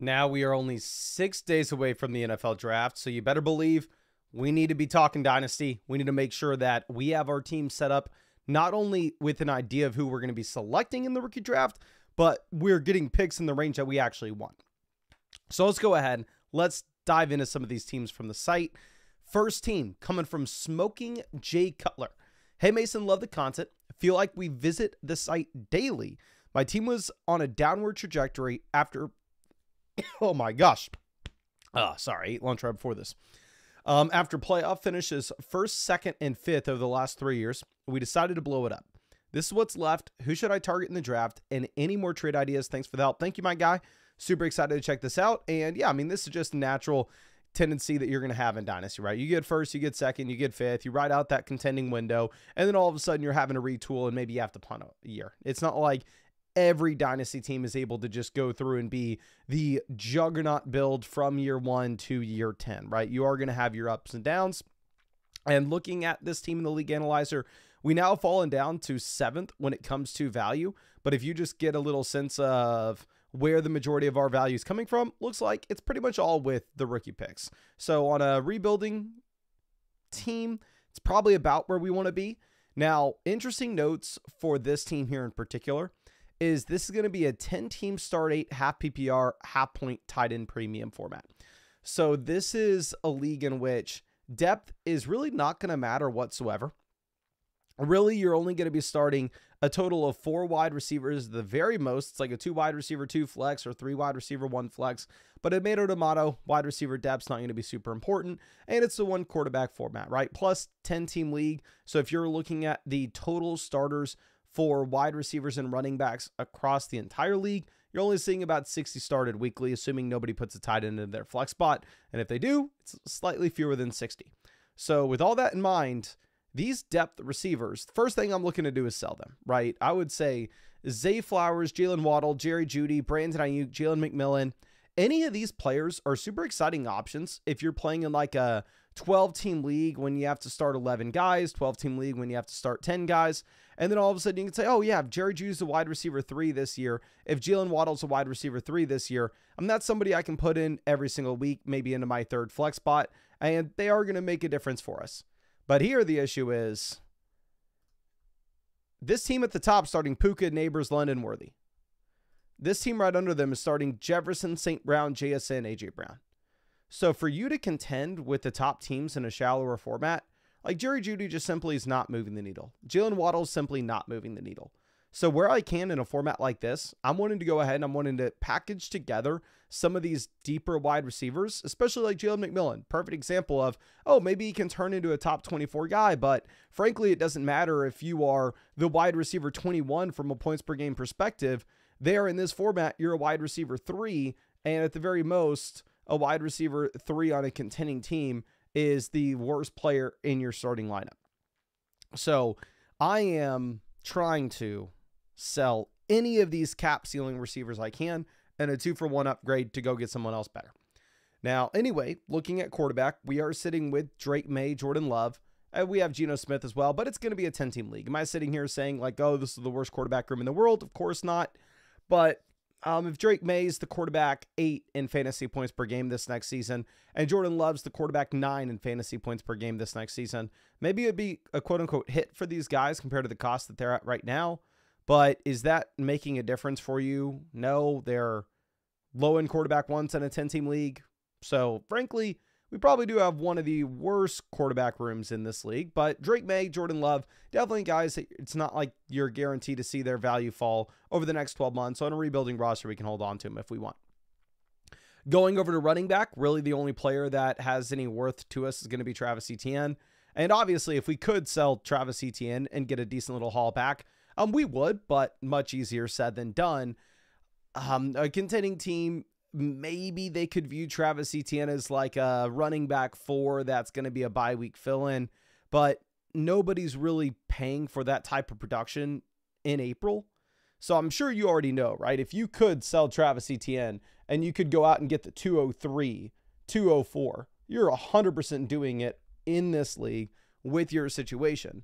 Now we are only 6 days away from the NFL draft, so you better believe we need to be talking Dynasty. We need to make sure that we have our team set up not only with an idea of who we're going to be selecting in the rookie draft, but we're getting picks in the range that we actually want. So let's go ahead. Let's dive into some of these teams from the site. First team coming from Smoking J Cutler. Hey Mason, love the content. I feel like we visit the site daily. My team was on a downward trajectory after oh my gosh. Sorry, I ate lunch right before this. After playoff finishes first, second, and fifth over the last 3 years, we decided to blow it up. This is what's left. Who should I target in the draft? And any more trade ideas? Thanks for the help. Thank you, my guy. Super excited to check this out. And yeah, I mean, this is just a natural tendency that you're going to have in Dynasty, right? You get first, you get second, you get fifth, you ride out that contending window, and then all of a sudden you're having to retool and maybe you have to punt a year. It's not like every Dynasty team is able to just go through and be the juggernaut build from year 1 to year 10, right? You are going to have your ups and downs. And looking at this team in the League Analyzer, we now have fallen down to 7th when it comes to value. But if you just get a little sense of where the majority of our value is coming from, looks like it's pretty much all with the rookie picks. So on a rebuilding team, it's probably about where we want to be. Now, interesting notes for this team here in particular is this is going to be a 10-team start 8, half PPR, half point tight end premium format. So this is a league in which depth is really not going to matter whatsoever. Really, you're only going to be starting a total of 4 wide receivers, the very most. It's like a 2 wide receiver, 2 flex, or 3 wide receiver, 1 flex. But tomato tomato, wide receiver depth's not going to be super important. And it's the 1 quarterback format, right? Plus 10-team league. So if you're looking at the total starters for wide receivers and running backs across the entire league, you're only seeing about 60 started weekly, assuming nobody puts a tight end in their flex spot. And if they do, it's slightly fewer than 60. So with all that in mind, these depth receivers, first thing I'm looking to do is sell them, right? I would say Zay Flowers, Jalen Waddle, Jerry Jeudy, Brandon Ayuk, Jalen McMillan. Any of these players are super exciting options if you're playing in like a 12-team league when you have to start 11 guys, 12-team league when you have to start 10 guys. And then all of a sudden you can say, oh yeah, if Jerry Jeudy's a wide receiver 3 this year, if Jalen Waddle's a wide receiver 3 this year, that's somebody I can put in every single week, maybe into my 3rd flex spot, and they are going to make a difference for us. But here the issue is this team at the top starting Puka, Neighbors, London, Worthy. This team right under them is starting Jefferson, St. Brown, JSN, AJ Brown. So for you to contend with the top teams in a shallower format, like Jerry Jeudy just simply is not moving the needle. Jalen Waddle is simply not moving the needle. So where I can in a format like this, I'm wanting to go ahead and I'm wanting to package together some of these deeper wide receivers, especially like Jalen McMillan. Perfect example of, oh, maybe he can turn into a top 24 guy, but frankly, it doesn't matter if you are the wide receiver 21 from a points per game perspective. There in this format, you're a wide receiver 3, and at the very most, a wide receiver 3 on a contending team is the worst player in your starting lineup. So I am trying to sell any of these cap ceiling receivers I can and a 2-for-1 upgrade to go get someone else better. Now, anyway, looking at quarterback, we are sitting with Drake May, Jordan Love, and we have Geno Smith as well, but it's going to be a 10-team league. Am I sitting here saying like, oh, this is the worst quarterback room in the world? Of course not. But if Drake May is the quarterback 8 in fantasy points per game this next season, and Jordan Love's the quarterback 9 in fantasy points per game this next season, maybe it'd be a quote-unquote hit for these guys compared to the cost that they're at right now. But is that making a difference for you? No, they're low-end quarterback ones in a 10-team league. So, frankly, we probably do have one of the worst quarterback rooms in this league. But Drake May, Jordan Love, definitely guys, it's not like you're guaranteed to see their value fall over the next 12 months. So, on a rebuilding roster, we can hold on to them if we want. Going over to running back, really the only player that has any worth to us is going to be Travis Etienne. And obviously, if we could sell Travis Etienne and get a decent little haul back, we would, but much easier said than done. A contending team, maybe they could view Travis Etienne as like a running back 4 that's going to be a bye week fill-in, but nobody's really paying for that type of production in April. So I'm sure you already know, right? If you could sell Travis Etienne and you could go out and get the 203, 204, you're 100% doing it in this league with your situation.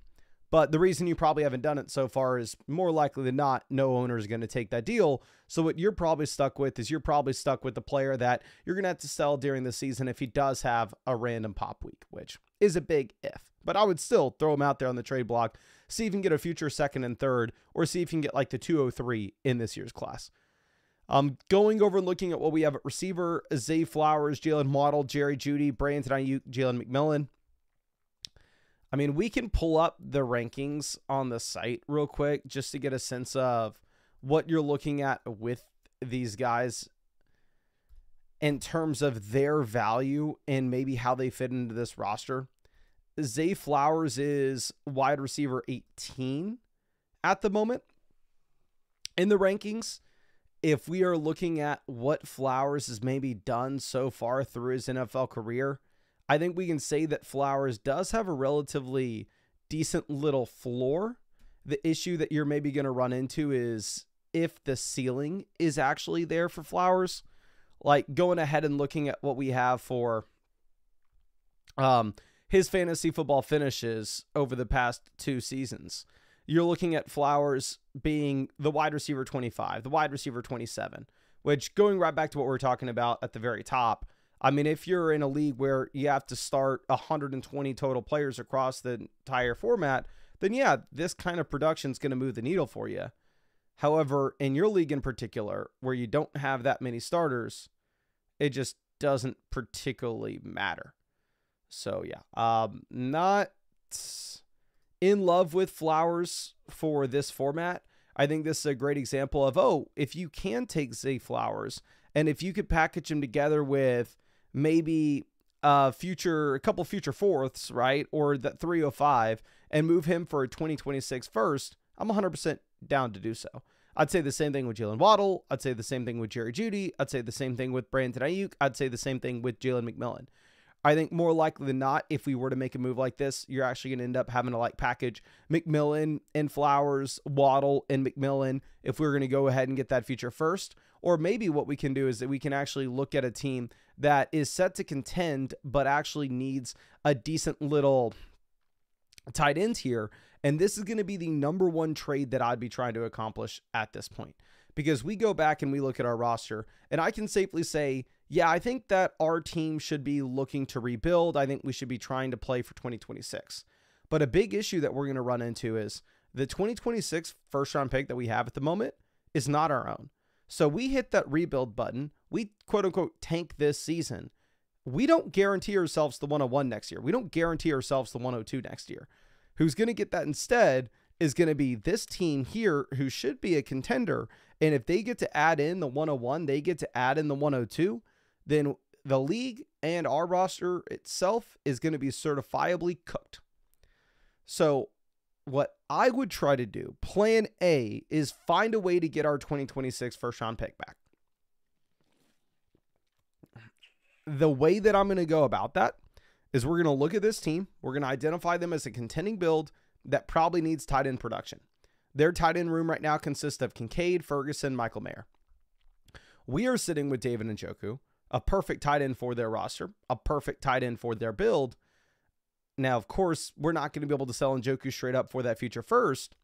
But the reason you probably haven't done it so far is more likely than not, no owner is going to take that deal. So what you're probably stuck with is you're probably stuck with the player that you're going to have to sell during the season if he does have a random pop week, which is a big if. But I would still throw him out there on the trade block, see if you can get a future second and third, or see if you can get like the 203 in this year's class. Going over and looking at what we have at receiver: Zay Flowers, Jalen Waddle, Jerry Jeudy, Brandon Ayuk, Jalen McMillan. I mean, we can pull up the rankings on the site real quick just to get a sense of what you're looking at with these guys in terms of their value and maybe how they fit into this roster. Zay Flowers is wide receiver 18 at the moment in the rankings. If we are looking at what Flowers has maybe done so far through his NFL career, I think we can say that Flowers does have a relatively decent little floor. The issue that you're maybe going to run into is if the ceiling is actually there for Flowers. Like going ahead and looking at what we have for his fantasy football finishes over the past 2 seasons. You're looking at Flowers being the wide receiver 25, the wide receiver 27, which, going right back to what we were talking about at the very top, I mean, if you're in a league where you have to start 120 total players across the entire format, then yeah, this kind of production is going to move the needle for you. However, in your league in particular, where you don't have that many starters, it just doesn't particularly matter. So yeah, not in love with Flowers for this format. I think this is a great example of, oh, if you can take Zay Flowers and if you could package him together with maybe a couple future fourths, right? Or that 305 and move him for a 2026 first, I'm 100% down to do so. I'd say the same thing with Jalen Waddle. I'd say the same thing with Jerry Jeudy. I'd say the same thing with Brandon Ayuk. I'd say the same thing with Jalen McMillan. I think more likely than not, if we were to make a move like this, you're actually going to end up having to like package McMillan and Flowers, Waddle and McMillan if we're going to go ahead and get that future first. Or maybe what we can do is that we can actually look at a team that is set to contend but actually needs a decent little tight end here. And this is going to be the number one trade that I'd be trying to accomplish at this point. Because we go back and we look at our roster, and I can safely say, yeah, I think that our team should be looking to rebuild. I think we should be trying to play for 2026. But a big issue that we're going to run into is the 2026 first-round pick that we have at the moment is not our own. So we hit that rebuild button. We, quote-unquote, tank this season. We don't guarantee ourselves the 101 next year. We don't guarantee ourselves the 102 next year. Who's going to get that instead is going to be this team here who should be a contender. And if they get to add in the 101, they get to add in the 102, then the league and our roster itself is going to be certifiably cooked. So what I would try to do, plan A, is find a way to get our 2026 first round pick back. The way that I'm going to go about that is we're going to look at this team. We're going to identify them as a contending build that probably needs tight end production. Their tight end room right now consists of Kincaid, Ferguson, Michael Mayer. We are sitting with David Njoku, a perfect tight end for their roster, a perfect tight end for their build. Now, of course, we're not going to be able to sell Njoku straight up for that future first,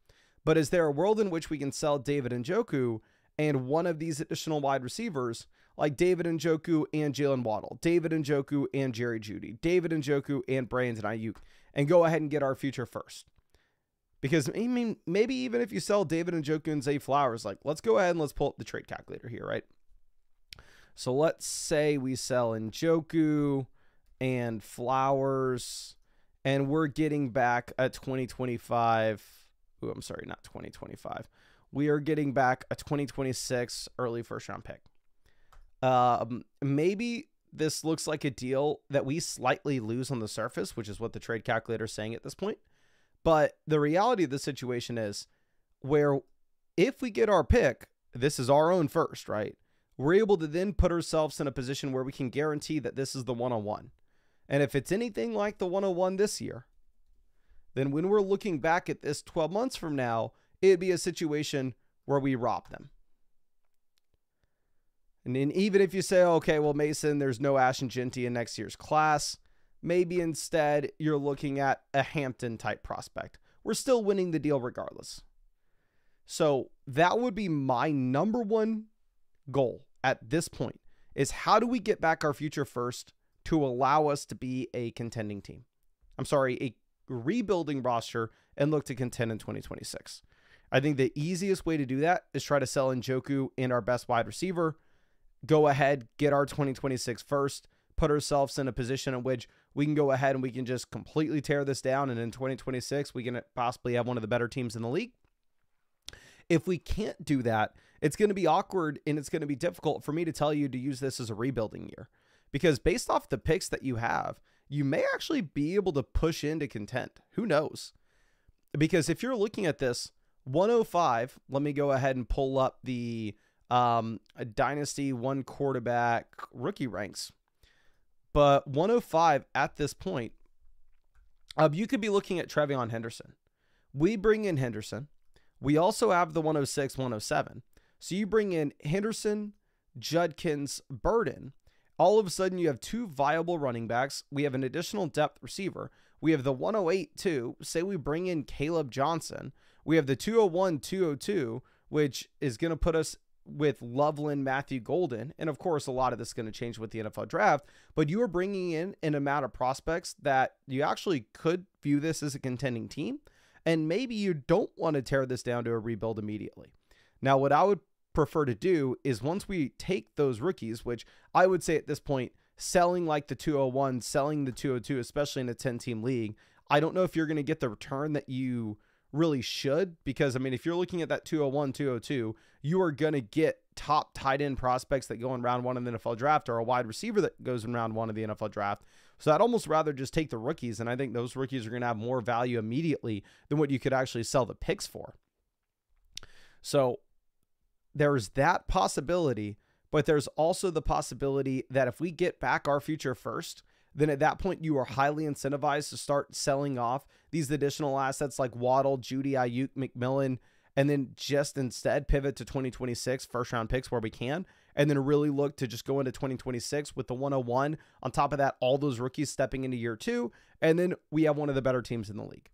but is there a world in which we can sell David Njoku and one of these additional wide receivers like David Njoku and Jalen Waddle, David Njoku and Jerry Jeudy, David Njoku and Brandon Ayuk, and go ahead and get our future first? Because, I mean, maybe even if you sell David Njoku and Zay Flowers, like, let's go ahead and let's pull up the trade calculator here, right? So let's say we sell Njoku and Flowers, and we're getting back a 2025. Ooh, I'm sorry, not 2025. We are getting back a 2026 early first round pick. Maybe this looks like a deal that we slightly lose on the surface, which is what the trade calculator is saying at this point. But the reality of the situation is where if we get our pick, this is our own first, right? We're able to then put ourselves in a position where we can guarantee that this is the 101. And if it's anything like the 101 this year, then when we're looking back at this 12 months from now, it'd be a situation where we rob them. And then even if you say, okay, well, Mason, there's no Ashton Genty in next year's class, maybe instead you're looking at a Hampton type prospect, we're still winning the deal regardless. So that would be my number one goal at this point, is how do we get back our future first to allow us to be a contending team? I'm sorry, a rebuilding roster and look to contend in 2026. I think the easiest way to do that is try to sell Njoku in our best wide receiver, go ahead, get our 2026 first, put ourselves in a position in which we can go ahead and we can just completely tear this down. And in 2026, we can possibly have one of the better teams in the league. If we can't do that, it's going to be awkward and it's going to be difficult for me to tell you to use this as a rebuilding year, because based off the picks that you have, you may actually be able to push into contend. Who knows? Because if you're looking at this 105, let me go ahead and pull up the Dynasty one quarterback rookie ranks. But 105 at this point, you could be looking at Trevion Henderson. We bring in Henderson. We also have the 106, 107. So you bring in Henderson, Judkins, Burden. All of a sudden, you have two viable running backs. We have an additional depth receiver. We have the 108 too. Say we bring in Caleb Johnson. We have the 201, 202, which is going to put us with Loveland, Matthew Golden. And of course, a lot of this is going to change with the NFL draft. But you are bringing in an amount of prospects that you actually could view this as a contending team. And maybe you don't want to tear this down to a rebuild immediately. Now, what I would prefer to do is once we take those rookies, which I would say at this point, selling like the 201, selling the 202, especially in a 10-team league, I don't know if you're going to get the return that you really should, because, I mean, if you're looking at that 201, 202, you are going to get top tight end prospects that go in round one of the NFL draft, or a wide receiver that goes in round one of the NFL draft. So I'd almost rather just take the rookies, and I think those rookies are going to have more value immediately than what you could actually sell the picks for. So there's that possibility, but there's also the possibility that if we get back our future first, then at that point you are highly incentivized to start selling off these additional assets like Waddle, Judy, Ayuk, McMillan, and then just instead pivot to 2026 first round picks where we can, and then really look to just go into 2026 with the 101. On top of that, all those rookies stepping into year two, and then we have one of the better teams in the league.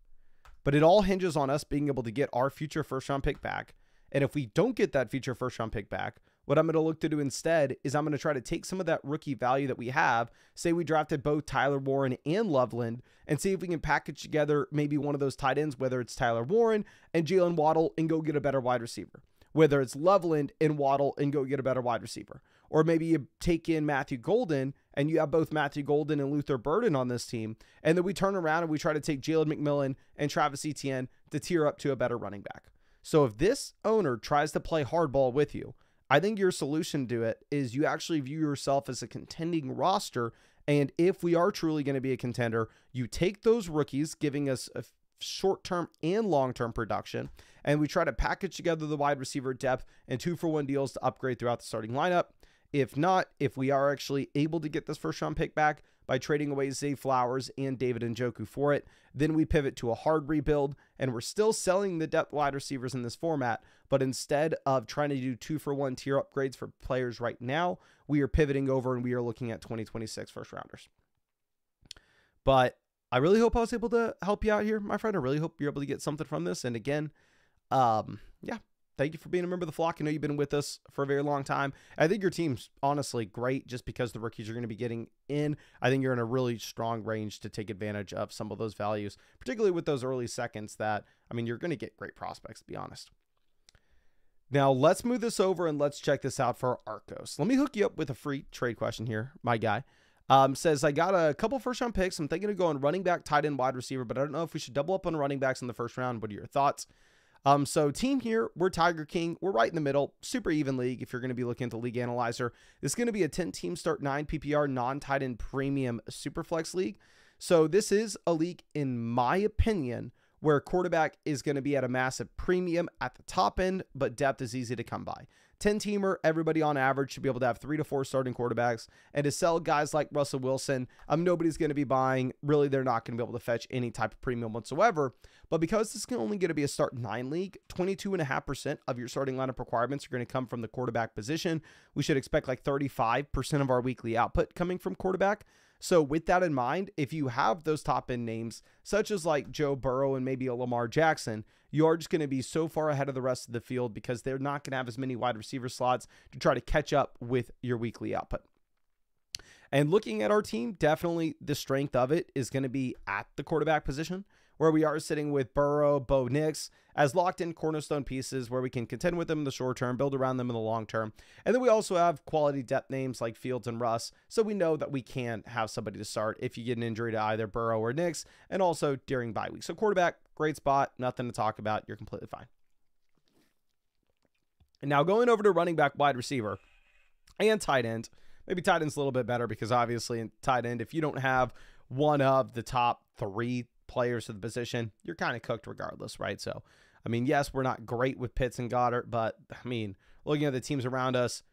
But it all hinges on us being able to get our future first round pick back. And if we don't get that future first round pick back, what I'm going to look to do instead is I'm going to try to take some of that rookie value that we have. Say we drafted both Tyler Warren and Loveland, and see if we can package together maybe one of those tight ends, whether it's Tyler Warren and Jalen Waddle, and go get a better wide receiver. Whether it's Loveland and Waddle and go get a better wide receiver. Or maybe you take in Matthew Golden and you have both Matthew Golden and Luther Burden on this team. And then we turn around and we try to take Jalen McMillan and Travis Etienne to tier up to a better running back. So if this owner tries to play hardball with you, I think your solution to it is you actually view yourself as a contending roster. And if we are truly going to be a contender, you take those rookies, giving us a short-term and long-term production, and we try to package together the wide receiver depth and 2-for-1 deals to upgrade throughout the starting lineup. If not, if we are actually able to get this first-round pick back by trading away Zay Flowers and David Njoku for it, then we pivot to a hard rebuild, and we're still selling the depth wide receivers in this format, but instead of trying to do 2-for-1 tier upgrades for players right now, we are pivoting over and we are looking at 2026 first-rounders. But I really hope I was able to help you out here, my friend. I really hope you're able to get something from this. And again, yeah, thank you for being a member of the flock. I know you've been with us for a very long time. I think your team's honestly great just because the rookies are going to be getting in. I think you're in a really strong range to take advantage of some of those values, particularly with those early seconds that, I mean, you're going to get great prospects, to be honest. Now, let's move this over and let's check this out for Arcos. Let me hook you up with a free trade question here, my guy. Says, I got a couple first-round picks. I'm thinking of going running back, tight end, wide receiver, but I don't know if we should double up on running backs in the first round. What are your thoughts? So team here, we're Tiger King. We're right in the middle. Super even league if you're going to be looking at the league analyzer. This is going to be a 10-team start 9 PPR non-tight end premium superflex league. So this is a league, in my opinion, where quarterback is going to be at a massive premium at the top end, but depth is easy to come by. 10-teamer, everybody on average should be able to have 3 to 4 starting quarterbacks. And to sell guys like Russell Wilson, nobody's going to be buying. Really, they're not going to be able to fetch any type of premium whatsoever. But because this is only going to be a start 9 league, 22.5% of your starting lineup requirements are going to come from the quarterback position. We should expect like 35% of our weekly output coming from quarterback. So with that in mind, if you have those top end names, such as like Joe Burrow and maybe a Lamar Jackson, you are just going to be so far ahead of the rest of the field because they're not going to have as many wide receiver slots to try to catch up with your weekly output. And looking at our team, definitely the strength of it is going to be at the quarterback position, where we are sitting with Burrow, Bo Nix as locked-in cornerstone pieces where we can contend with them in the short term, build around them in the long term. And then we also have quality depth names like Fields and Russ, so we know that we can have somebody to start if you get an injury to either Burrow or Nix, and also during bye week. So quarterback, great spot, nothing to talk about. You're completely fine. And now going over to running back, wide receiver, and tight end. Maybe tight end's a little bit better because obviously in tight end, if you don't have one of the top 3 players of the position, you're kind of cooked regardless, right? So, I mean, yes, we're not great with Pitts and Goddard, but I mean, looking at the teams around us,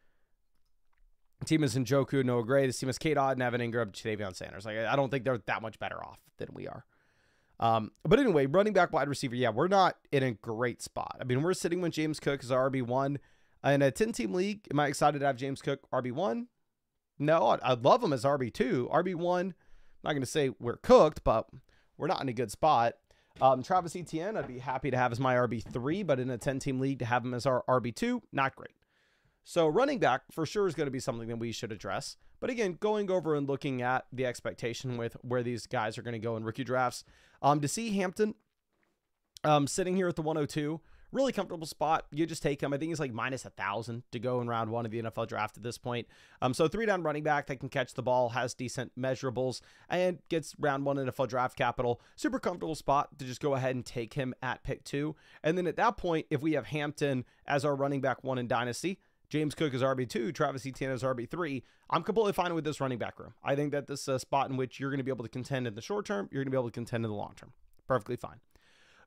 the team is Njoku, Noah Gray, the team is Kate Odd, Evan Ingram, Jadavion Sanders. Like, I don't think they're that much better off than we are. But anyway, running back, wide receiver, yeah, we're not in a great spot. I mean, we're sitting with James Cook as our RB1 in a 10-team league. Am I excited to have James Cook RB1? No, I'd love him as RB2. RB1, I'm not going to say we're cooked, but we're not in a good spot. Travis Etienne, I'd be happy to have as my RB3, but in a 10-team league to have him as our RB2, not great. So running back for sure is going to be something that we should address. But again, going over and looking at the expectation with where these guys are going to go in rookie drafts, to see Hampton sitting here at the 102, really comfortable spot. You just take him. I think he's like minus 1,000 to go in round 1 of the NFL draft at this point. So 3-down running back that can catch the ball, has decent measurables, and gets round 1 NFL draft capital. Super comfortable spot to just go ahead and take him at pick 2. And then at that point, if we have Hampton as our running back 1 in Dynasty, James Cook is RB2, Travis Etienne is RB3, I'm completely fine with this running back room. I think that this is a spot in which you're going to be able to contend in the short term. You're going to be able to contend in the long term. Perfectly fine.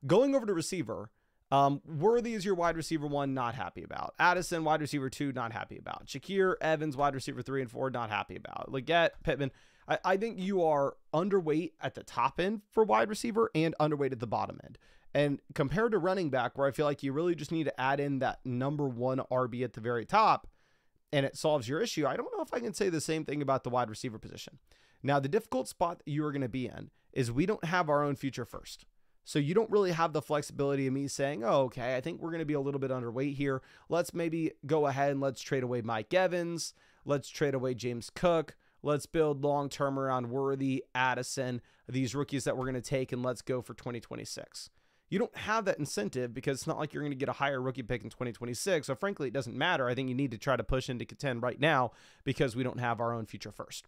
Going over to receiver, Worthy is your wide receiver 1, not happy about. Addison, wide receiver 2, not happy about. Shakir, Evans, wide receiver 3 and 4, not happy about. Leggett, Pittman, I think you are underweight at the top end for wide receiver and underweight at the bottom end. And compared to running back, where I feel like you really just need to add in that number 1 RB at the very top, and it solves your issue, I don't know if I can say the same thing about the wide receiver position. Now, the difficult spot that you are going to be in is we don't have our own future first. So you don't really have the flexibility of me saying, oh, okay, I think we're going to be a little bit underweight here. Let's maybe go ahead and let's trade away Mike Evans. Let's trade away James Cook. Let's build long-term around Worthy, Addison, these rookies that we're going to take, and let's go for 2026. You don't have that incentive because it's not like you're going to get a higher rookie pick in 2026. So frankly, it doesn't matter. I think you need to try to push into contend right now because we don't have our own future first.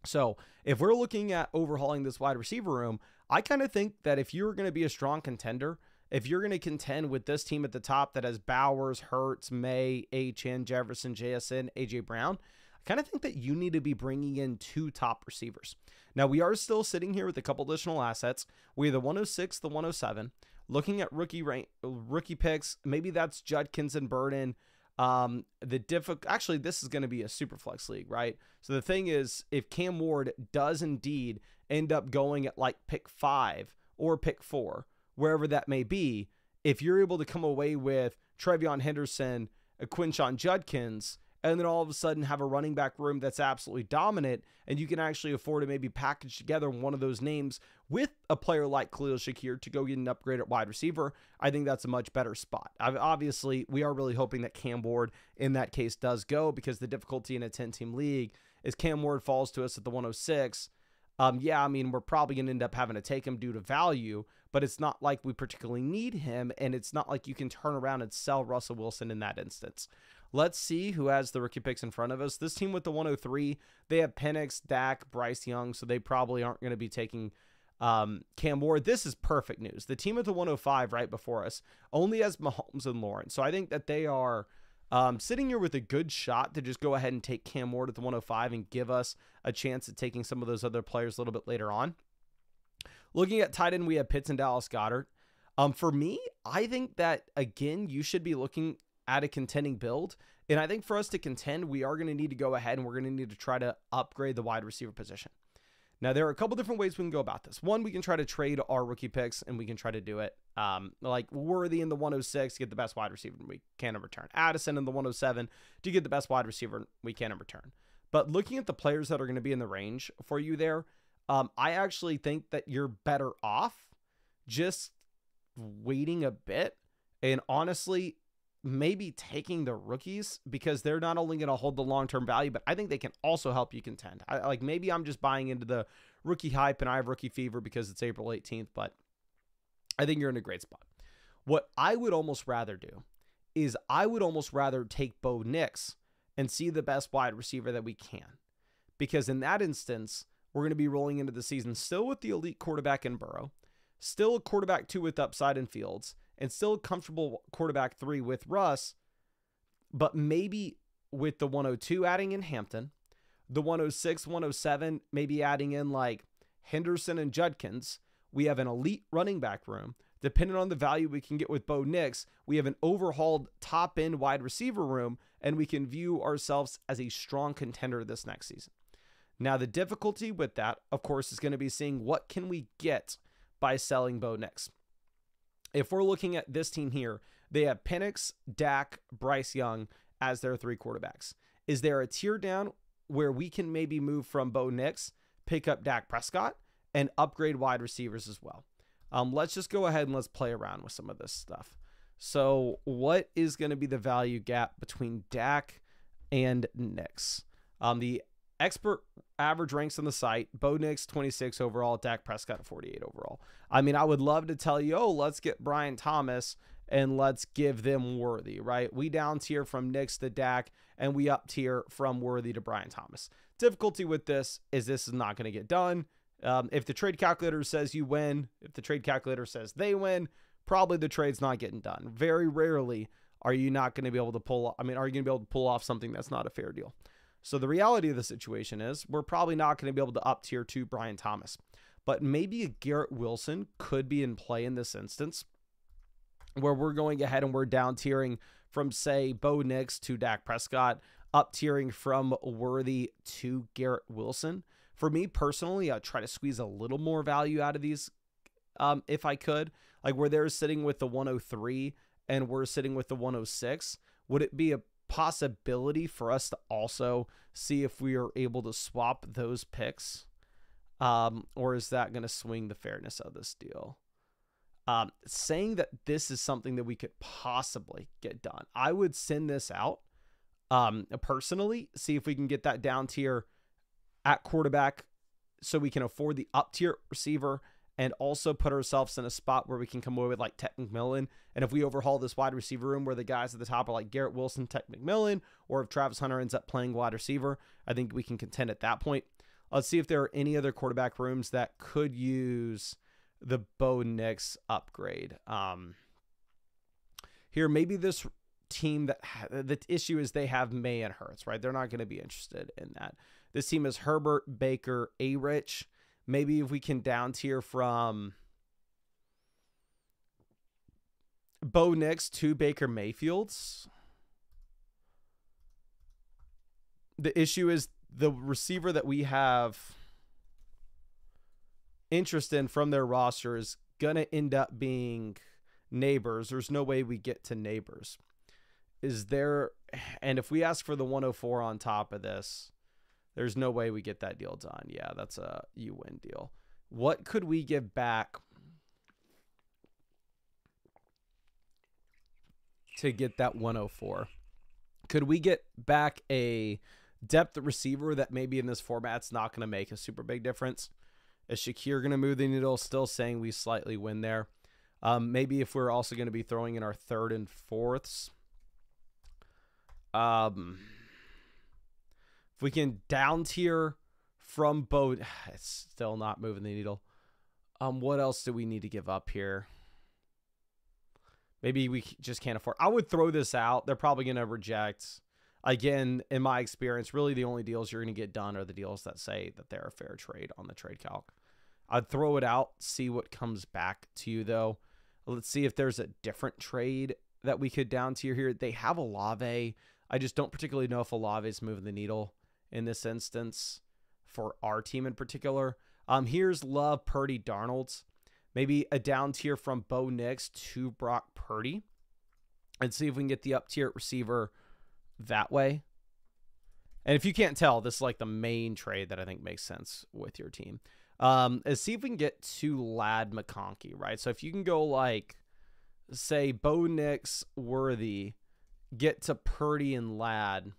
So if we're looking at overhauling this wide receiver room, I kind of think that if you're going to be a strong contender, if you're going to contend with this team at the top that has Bowers, Hurts, May, Achane, Jefferson, JSN, AJ Brown, I kind of think that you need to be bringing in 2 top receivers. Now, we are still sitting here with a couple additional assets. We have the 106, the 107. Looking at rookie picks, maybe that's Judkins and Burden. Actually, this is going to be a super flex league, right? So the thing is, if Cam Ward does indeed end up going at like pick 5 or pick 4, wherever that may be, if you're able to come away with Trevion Henderson, Quinshon Judkins, and then all of a sudden have a running back room that's absolutely dominant, and you can actually afford to maybe package together one of those names with a player like Khalil Shakir to go get an upgrade at wide receiver, I think that's a much better spot. Obviously, we are really hoping that Cam Ward in that case does go, because the difficulty in a 10-team league is Cam Ward falls to us at the 106. Yeah, I mean, we're probably going to end up having to take him due to value, but it's not like we particularly need him, and it's not like you can turn around and sell Russell Wilson in that instance. Let's see who has the rookie picks in front of us. This team with the 103, they have Penix, Dak, Bryce Young, so they probably aren't going to be taking Cam Ward. This is perfect news. The team at the 105 right before us only has Mahomes and Lawrence, so I think that they are sitting here with a good shot to just go ahead and take Cam Ward at the 105 and give us a chance at taking some of those other players a little bit later on. Looking at tight end, we have Pitts and Dallas Goedert. For me, I think that, again, you should be looking at a contending build. And I think for us to contend, we are going to need to go ahead and we're going to need to try to upgrade the wide receiver position. Now, there are a couple different ways we can go about this. One, we can try to trade our rookie picks, and we can try to do it like Worthy in the 106 to get the best wide receiver we can in return. Addison in the 107 to get the best wide receiver we can in return. But looking at the players that are going to be in the range for you there, I actually think that you're better off just waiting a bit and honestly maybe taking the rookies, because they're not only going to hold the long-term value, but I think they can also help you contend. Maybe I'm just buying into the rookie hype and I have rookie fever because it's April 18th, but I think you're in a great spot. What I would almost rather do is I would almost rather take Bo Nix and see the best wide receiver that we can. Because in that instance, we're going to be rolling into the season still with the elite quarterback in Burrow, still a quarterback 2 with upside in Fields, and still a comfortable quarterback 3 with Russ, but maybe with the 102 adding in Hampton, the 106, 107, maybe adding in like Henderson and Judkins. We have an elite running back room. Depending on the value we can get with Bo Nix, we have an overhauled top-end wide receiver room, and we can view ourselves as a strong contender this next season. Now, the difficulty with that, of course, is going to be seeing what can we get by selling Bo Nix. If we're looking at this team here, they have Penix, Dak, Bryce Young as their 3 quarterbacks. Is there a tier down where we can maybe move from Bo Nix, pick up Dak Prescott, and upgrade wide receivers as well? Let's just go ahead and let's play around with some of this stuff. So what is going to be the value gap between Dak and Nix? The expert average ranks on the site, Bo Nix 26 overall, Dak Prescott 48 overall. I mean, I would love to tell you, oh, let's get Brian Thomas and let's give them Worthy, right? We down tier from Nix to Dak, and we up tier from Worthy to Brian Thomas. Difficulty with this is not going to get done. If the trade calculator says you win, if the trade calculator says they win, probably the trade's not getting done. Very rarely are you not going to be able to are you going to be able to pull off something that's not a fair deal? So the reality of the situation is we're probably not going to be able to up tier to Brian Thomas, but maybe a Garrett Wilson could be in play in this instance, where we're going ahead and we're down tiering from, say, Bo Nix to Dak Prescott, up tiering from Worthy to Garrett Wilson. For me personally, I'd try to squeeze a little more value out of these if I could. Like where they're sitting with the 103 and we're sitting with the 106, would it be a possibility for us to also see if we are able to swap those picks? Or is that going to swing the fairness of this deal? Saying that this is something that we could possibly get done, I would send this out personally, see if we can get that down tier at quarterback so we can afford the up tier receiver and also put ourselves in a spot where we can come away with like Ted McMillan. And if we overhaul this wide receiver room where the guys at the top are like Garrett Wilson, Ted McMillan, or if Travis Hunter ends up playing wide receiver, I think we can contend at that point. Let's see if there are any other quarterback rooms that could use the Bo Nix upgrade. Here, maybe this team that the issue is they have May and Hurts, right? They're not going to be interested in that. This team is Herbert, Baker, A-Rich. Maybe if we can down tier from Bo Nix to Baker Mayfield's. The issue is the receiver that we have interest in from their roster is going to end up being Neighbors. There's no way we get to Neighbors. Is there, and if we ask for the 104 on top of this, there's no way we get that deal done. Yeah, that's a you win deal. What could we give back to get that 104? Could we get back a depth receiver that maybe in this format's not going to make a super big difference? Is Shakir going to move the needle? Still saying we slightly win there. Maybe if we're also going to be throwing in our 3rd and 4ths. If we can down tier from Bo, it's still not moving the needle. What else do we need to give up here? Maybe we just can't afford. I would throw this out. They're probably going to reject. Again, in my experience, really the only deals you're going to get done are the deals that say that they're a fair trade on the trade calc. I'd throw it out, see what comes back to you, though. Let's see if there's a different trade that we could down tier here. They have Olave. I just don't particularly know if Olave is moving the needle in this instance for our team in particular. Here's Love, Purdy, Darnold. Maybe a down tier from Bo Nix to Brock Purdy. And see if we can get the up tier receiver that way. And if you can't tell, this is like the main trade that I think makes sense with your team. Is see if we can get to Ladd McConkey, right? So if you can go like, say, Bo Nix, Worthy, get to Purdy and Ladd,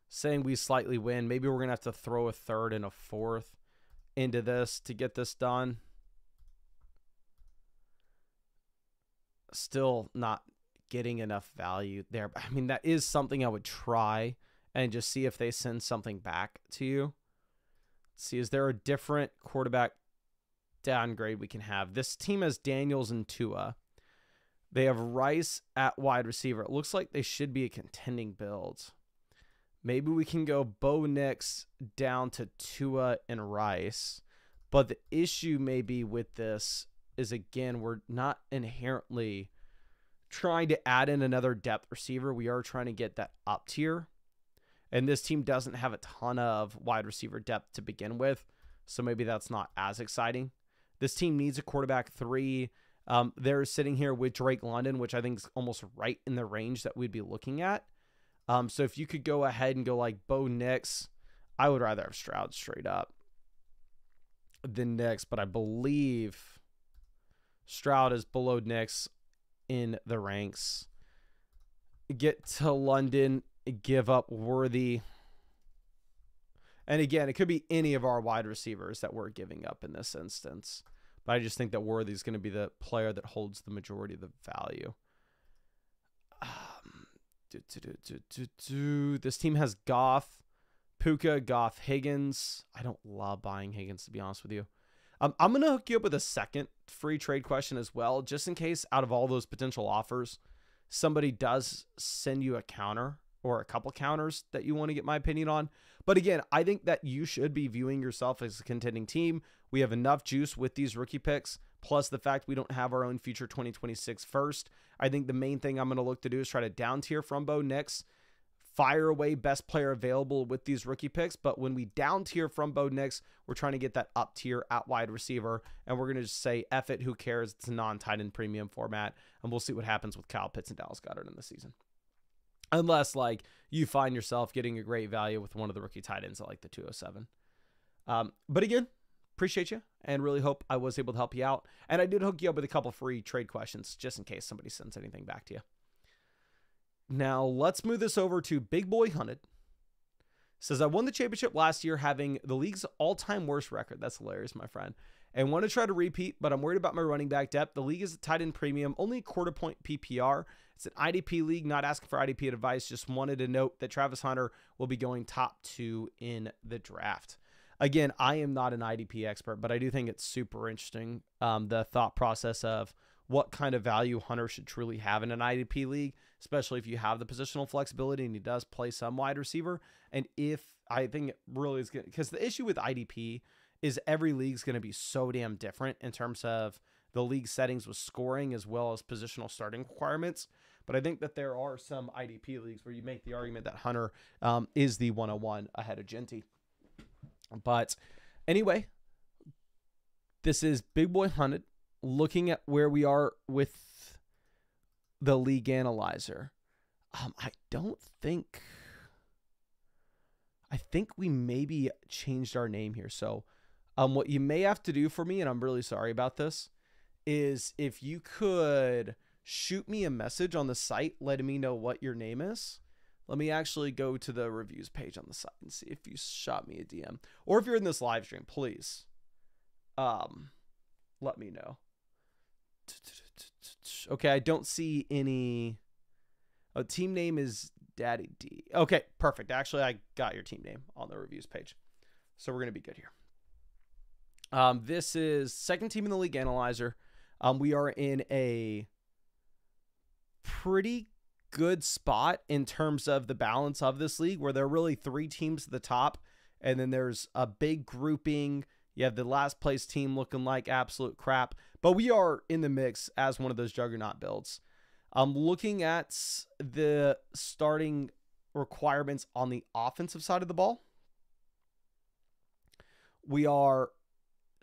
saying we slightly win. Maybe we're going to have to throw a third and a fourth into this to get this done. Still not getting enough value there. I mean, that is something I would try and just see if they send something back to you. Let's see, is there a different quarterback downgrade we can have? This team has Daniels and Tua. They have Rice at wide receiver. It looks like they should be a contending build. Maybe we can go Bo Nix down to Tua and Rice. But the issue maybe with this is, again, we're not inherently trying to add in another depth receiver. We are trying to get that up tier. And this team doesn't have a ton of wide receiver depth to begin with. So maybe that's not as exciting. This team needs a quarterback 3. They're sitting here with Drake London, which I think is almost right in the range that we'd be looking at. So if you could go ahead and go like Bo Nix, I would rather have Stroud straight up than Nix, but I believe Stroud is below Nix in the ranks. Get to London, give up Worthy. And again, it could be any of our wide receivers that we're giving up in this instance. But I just think that Worthy is going to be the player that holds the majority of the value. This team has Goff, Puka, Goff, Higgins. I don't love buying Higgins, to be honest with you. I'm going to hook you up with a second free trade question as well, just in case out of all those potential offers, somebody does send you a counter or a couple counters that you want to get my opinion on. But again, I think that you should be viewing yourself as a contending team. We have enough juice with these rookie picks, plus the fact we don't have our own future 2026 first. I think the main thing I'm going to look to do is try to down tier from Bo Nix, fire away best player available with these rookie picks. But when we down tier from Bo Nix, we're trying to get that up tier at wide receiver. And we're going to just say, F it, who cares? It's a non-tight end premium format. And we'll see what happens with Kyle Pitts and Dallas Goedert in the season. Unless like you find yourself getting a great value with one of the rookie tight ends at like the 207. But again, appreciate you and really hope I was able to help you out. And I did hook you up with a couple free trade questions just in case somebody sends anything back to you. Now let's move this over to Big Boy Hunted. Says, I won the championship last year having the league's all-time worst record. That's hilarious, my friend. And want to try to repeat, but I'm worried about my running back depth. The league is a tight end premium, only a quarter point PPR. It's an IDP league, not asking for IDP advice. Just wanted to note that Travis Hunter will be going top 2 in the draft. Again, I am not an IDP expert, but I do think it's super interesting, the thought process of what kind of value Hunter should truly have in an IDP league, especially if you have the positional flexibility and he does play some wide receiver. And if I think it really is good, because the issue with IDP is every league's going to be so damn different in terms of the league settings with scoring as well as positional starting requirements. But I think that there are some IDP leagues where you make the argument that Hunter is the 101 ahead of Genty. But anyway, this is Big Boy Hunted looking at where we are with the league analyzer. I think we maybe changed our name here. So what you may have to do for me, and I'm really sorry about this, is if you could shoot me a message on the site letting me know what your name is. Let me actually go to the reviews page on the site and see if you shot me a DM. Or if you're in this live stream, please let me know. Okay, I don't see any. Oh, team name is Daddy D. Okay, perfect. Actually, I got your team name on the reviews page. So we're going to be good here. This is second team in the league analyzer. We are in a pretty good spot in terms of the balance of this league, where there are really 3 teams at the top, and then there's a big grouping. You have the last place team looking like absolute crap, but we are in the mix as one of those juggernaut builds. I'm looking at the starting requirements on the offensive side of the ball. We are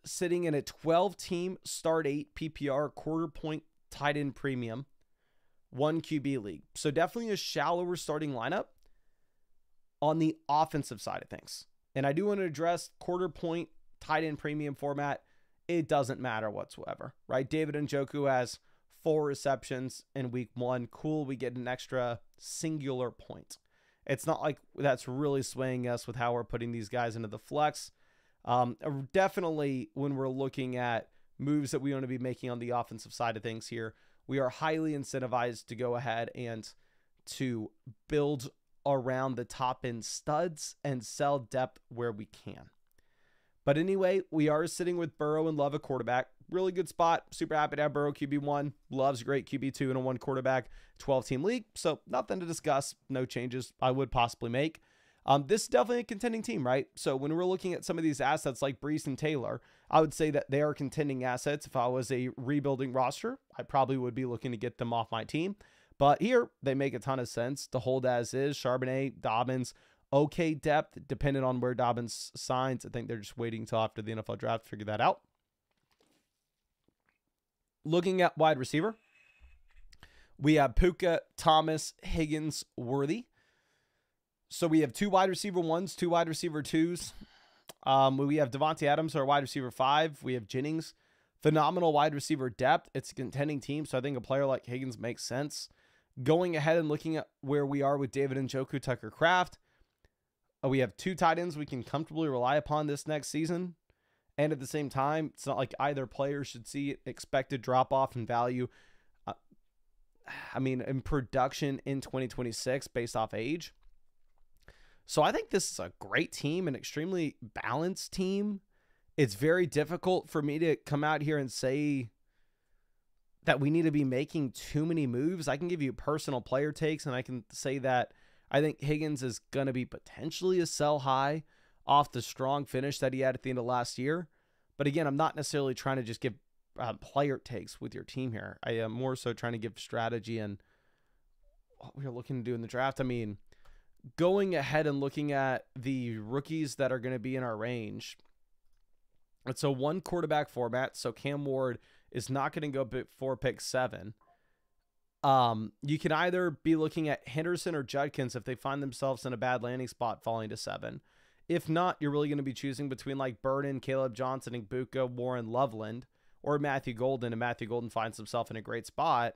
sitting in a 12-team start 8 PPR quarter point tight end premium 1 QB league. So definitely a shallower starting lineup. on the offensive side of things. And I do want to address quarter point tight end premium format. It doesn't matter whatsoever, right? David Njoku has 4 receptions in week 1. Cool, we get an extra singular point. It's not like that's really swaying us with how we're putting these guys into the flex. Definitely when we're looking at moves that we want to be making on the offensive side of things here, we are highly incentivized to go ahead and to build around the top end studs and sell depth where we can. But anyway, we are sitting with Burrow and Love at quarterback. Really good spot. Super happy to have Burrow QB1. Love's great QB2 in a 1 quarterback 12-team league. So nothing to discuss. No changes I would possibly make. This is definitely a contending team, right? So when we're looking at some of these assets like Brees and Taylor, I would say that they are contending assets. If I was a rebuilding roster, I probably would be looking to get them off my team. But here, they make a ton of sense to hold as is. Charbonnet, Dobbins, okay depth, depending on where Dobbins signs. I think they're just waiting until after the NFL draft to figure that out. Looking at wide receiver, we have Puka, Thomas, Higgins, Worthy. So we have 2 wide receiver 1s, 2 wide receiver 2s. We have Devontae Adams, our wide receiver 5. We have Jennings. Phenomenal wide receiver depth. It's a contending team, so I think a player like Higgins makes sense. Going ahead and looking at where we are with David Njoku, Tucker Kraft, we have 2 tight ends we can comfortably rely upon this next season. And at the same time, it's not like either player should see expected drop-off in value. In production in 2026 based off age. So I think this is a great team, an extremely balanced team. It's very difficult for me to come out here and say that we need to be making too many moves. I can give you personal player takes, and I can say that I think Higgins is going to be potentially a sell high off the strong finish that he had at the end of last year. But again, I'm not necessarily trying to just give player takes with your team here. I am more so trying to give strategy and what we're looking to do in the draft. I mean, going ahead and looking at the rookies that are going to be in our range, it's a 1 quarterback format, so Cam Ward is not going to go before pick 7. You can either be looking at Henderson or Judkins if they find themselves in a bad landing spot falling to 7. If not, you're really going to be choosing between like Burden, Caleb Johnson, Igbuka, Warren Loveland, or Matthew Golden, and Matthew Golden finds himself in a great spot.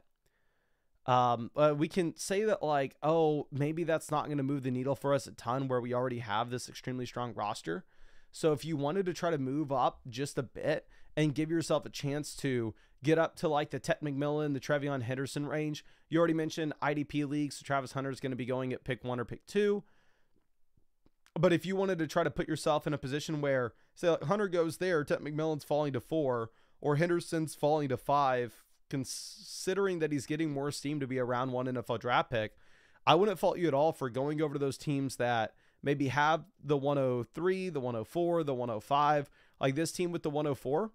We can say that like, oh, maybe that's not going to move the needle for us a ton where we already have this extremely strong roster. So if you wanted to try to move up just a bit and give yourself a chance to get up to like the Ted McMillan, the Trevion Henderson range, you already mentioned IDP leagues. So Travis Hunter is going to be going at pick 1 or pick 2. But if you wanted to try to put yourself in a position where, say, like Hunter goes there, Ted McMillan's falling to 4, or Henderson's falling to 5, considering that he's getting more steam to be a round 1 NFL draft pick, I wouldn't fault you at all for going over to those teams that maybe have the 103, the 104, the 105, like this team with the 104.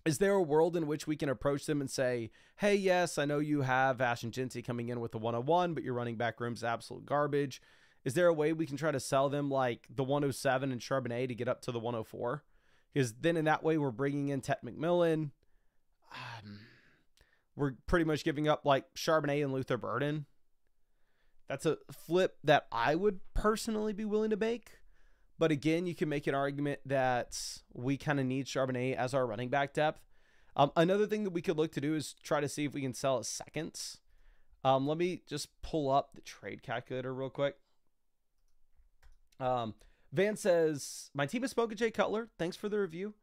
Is there a world in which we can approach them and say, hey, yes, I know you have Ashton Jeanty coming in with the 101, but your running back room's absolute garbage. Is there a way we can try to sell them like the 107 and Charbonnet to get up to the 104? Because then in that way, we're bringing in Ted McMillan. We're pretty much giving up like Charbonnet and Luther Burden. That's a flip that I would personally be willing to make. But again, you can make an argument that we kind of need Charbonnet as our running back depth. Another thing that we could look to do is try to see if we can sell a seconds. Let me just pull up the trade calculator real quick. Van says, my team has spoken Jay Cutler. Thanks for the review.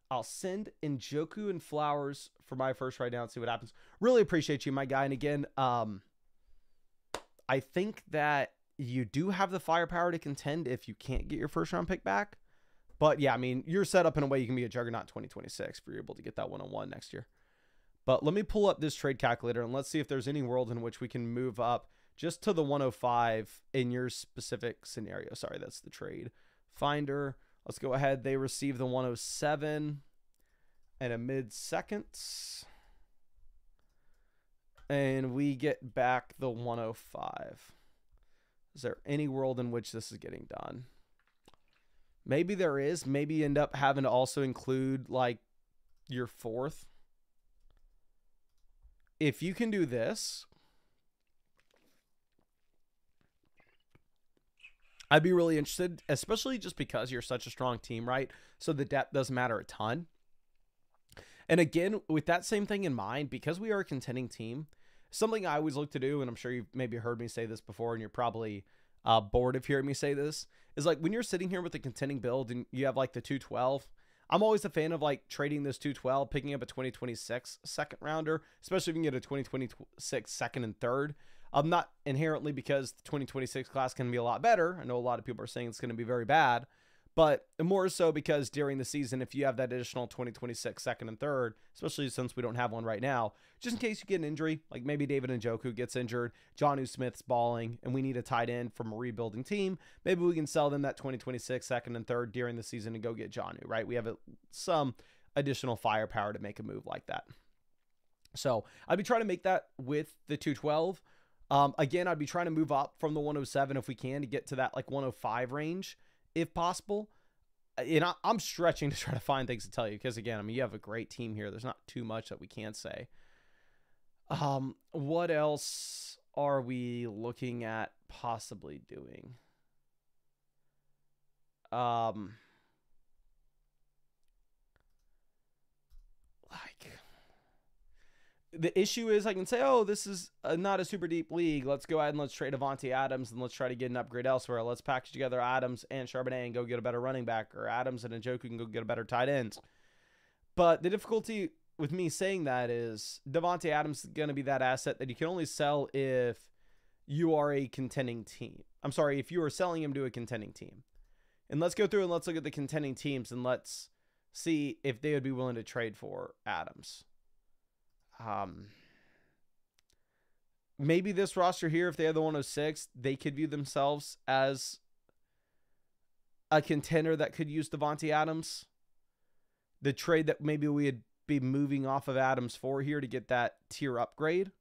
I'll send Njoku and Flowers for my first right now and see what happens. Really appreciate you, my guy. And again, I think that you do have the firepower to contend if you can't get your first round pick back. But yeah, I mean, you're set up in a way you can be a juggernaut 2026 if you're able to get that 101 next year. But let me pull up this trade calculator and let's see if there's any world in which we can move up just to the 105 in your specific scenario. Sorry, that's the trade finder. Let's go ahead. They receive the 107 and a mid-second. And we get back the 105. Is there any world in which this is getting done? Maybe there is. Maybe you end up having to also include like your 4th. If you can do this, I'd be really interested, especially just because you're such a strong team, right? So the depth does matter a ton. And again, with that same thing in mind, because we are a contending team, something I always look to do, and I'm sure you've maybe heard me say this before, and you're probably bored of hearing me say this, is like when you're sitting here with a contending build and you have like the 212, I'm always a fan of like trading this 212, picking up a 2026 second rounder, especially if you can get a 2026 second and third. Not inherently because the 2026 class can be a lot better. I know a lot of people are saying it's going to be very bad, but more so because during the season, if you have that additional 2026 second and third, especially since we don't have one right now, just in case you get an injury, like maybe David Njoku gets injured, Jonnu Smith's balling, and we need a tight end from a rebuilding team, maybe we can sell them that 2026 second and third during the season and go get Jonnu, right? We have some additional firepower to make a move like that. So I'd be trying to make that with the 212. Again, I'd be trying to move up from the 107 if we can to get to that like 105 range, if possible. And I'm stretching to try to find things to tell you because, again, I mean, you have a great team here. There's not too much that we can't say. What else are we looking at possibly doing? The issue is I can say, oh, this is not a super deep league. Let's go ahead and let's trade Davante Adams and let's try to get an upgrade elsewhere. Let's package together Adams and Charbonnet and go get a better running back, or Adams and Njoku can go get a better tight end. But the difficulty with me saying that is Davante Adams is going to be that asset that you can only sell if you are a contending team. I'm sorry, if you are selling him to a contending team. And let's go through and let's look at the contending teams and let's see if they would be willing to trade for Adams. Maybe this roster here, if they have the 106, they could view themselves as a contender that could use Davante Adams. The trade that maybe we would be moving off of Adams for here to get that tier upgrade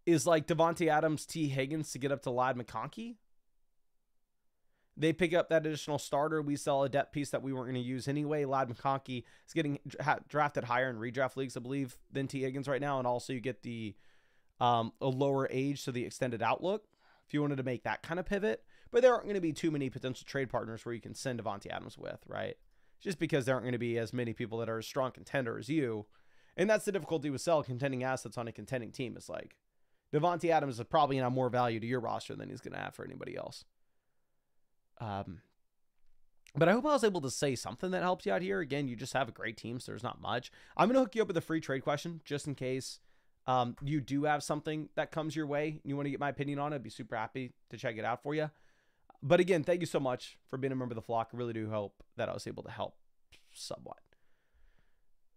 is like Davante Adams, T. Higgins to get up to Ladd McConkey. They pick up that additional starter. We sell a depth piece that we weren't going to use anyway. Ladd McConkey is getting drafted higher in redraft leagues, I believe, than T. Higgins right now. And also you get the a lower age, so the extended outlook, if you wanted to make that kind of pivot. But there aren't going to be too many potential trade partners where you can send Davante Adams with, right? Just because there aren't going to be as many people that are a strong contender as you. And that's the difficulty with selling contending assets on a contending team. Is like Davante Adams is probably going to have more value to your roster than he's going to have for anybody else. But I hope I was able to say something that helps you out here. Again, you just have a great team, so there's not much. I'm going to hook you up with a free trade question just in case you do have something that comes your way and you want to get my opinion on it. I'd be super happy to check it out for you. But again, thank you so much for being a member of the flock. I really do hope that I was able to help somewhat.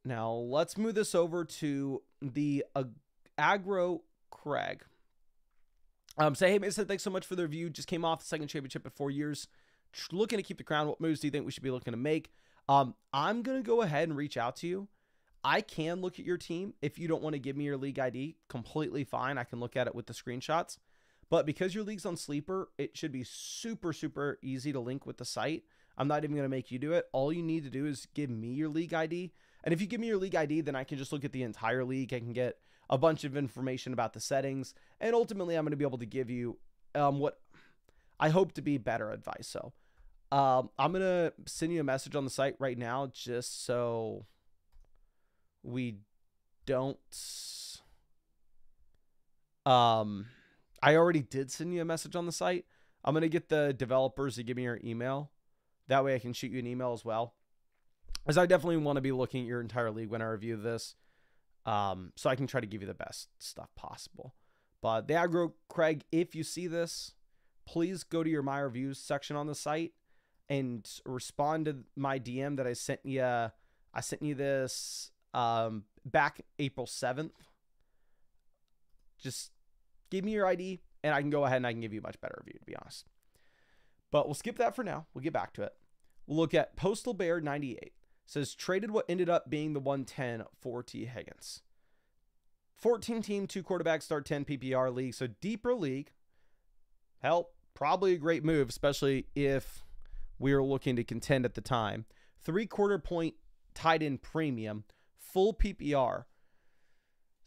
Now, let's move this over to the Agro Craig. Say, hey, Mason, thanks so much for the review. Just came off the second championship in 4 years. Looking to keep the crown. What moves do you think we should be looking to make? I'm going to go ahead and reach out to you. I can look at your team. If you don't want to give me your league ID, completely fine. I can look at it with the screenshots. But because your league's on Sleeper, it should be super, super easy to link with the site. I'm not even going to make you do it. All you need to do is give me your league ID. And if you give me your league ID, then I can just look at the entire league. I can get a bunch of information about the settings. And ultimately, I'm going to be able to give you what I hope to be better advice. So I'm going to send you a message on the site right now just so we don't... I already did send you a message on the site. I'm going to get the developers to give me your email. That way I can shoot you an email as well. As I definitely want to be looking at your entire league when I review this. So I can try to give you the best stuff possible. But the Agro Craig, if you see this, please go to your My Reviews section on the site and respond to my DM that I sent you. I sent you this back April 7th. Just give me your ID, and I can go ahead and I can give you a much better review, to be honest. But we'll skip that for now. We'll get back to it. We'll look at Postal Bear 98. Says, traded what ended up being the 110 for T. Higgins. 14 team, 2 quarterbacks, start 10 PPR league. So deeper league. Hell, probably a great move, especially if we were looking to contend at the time. 3/4 point tight end premium, full PPR.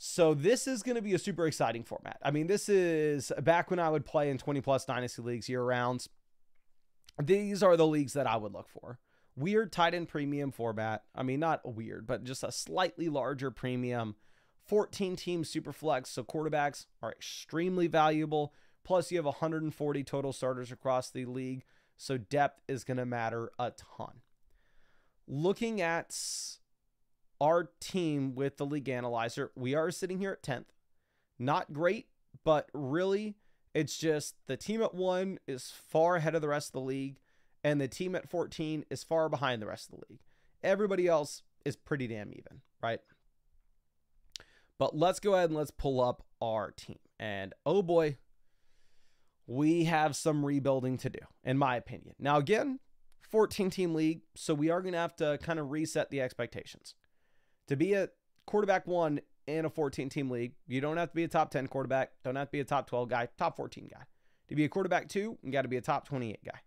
So this is going to be a super exciting format. I mean, this is back when I would play in 20+ Dynasty leagues year round. These are the leagues that I would look for. Weird tight end premium format. I mean, not weird, but just a slightly larger premium. 14 team super flex. So quarterbacks are extremely valuable. Plus you have 140 total starters across the league. So depth is going to matter a ton. Looking at our team with the league analyzer, we are sitting here at 10th. Not great, but really it's just the team at 1 is far ahead of the rest of the league, and the team at 14 is far behind the rest of the league. Everybody else is pretty damn even, right? But let's go ahead and let's pull up our team. And oh boy, we have some rebuilding to do, in my opinion. Now again, 14-team league, so we are going to have to kind of reset the expectations. To be a quarterback 1 in a 14-team league, you don't have to be a top 10 quarterback, don't have to be a top 12 guy, top 14 guy. To be a quarterback 2, you got to be a top 28 guy.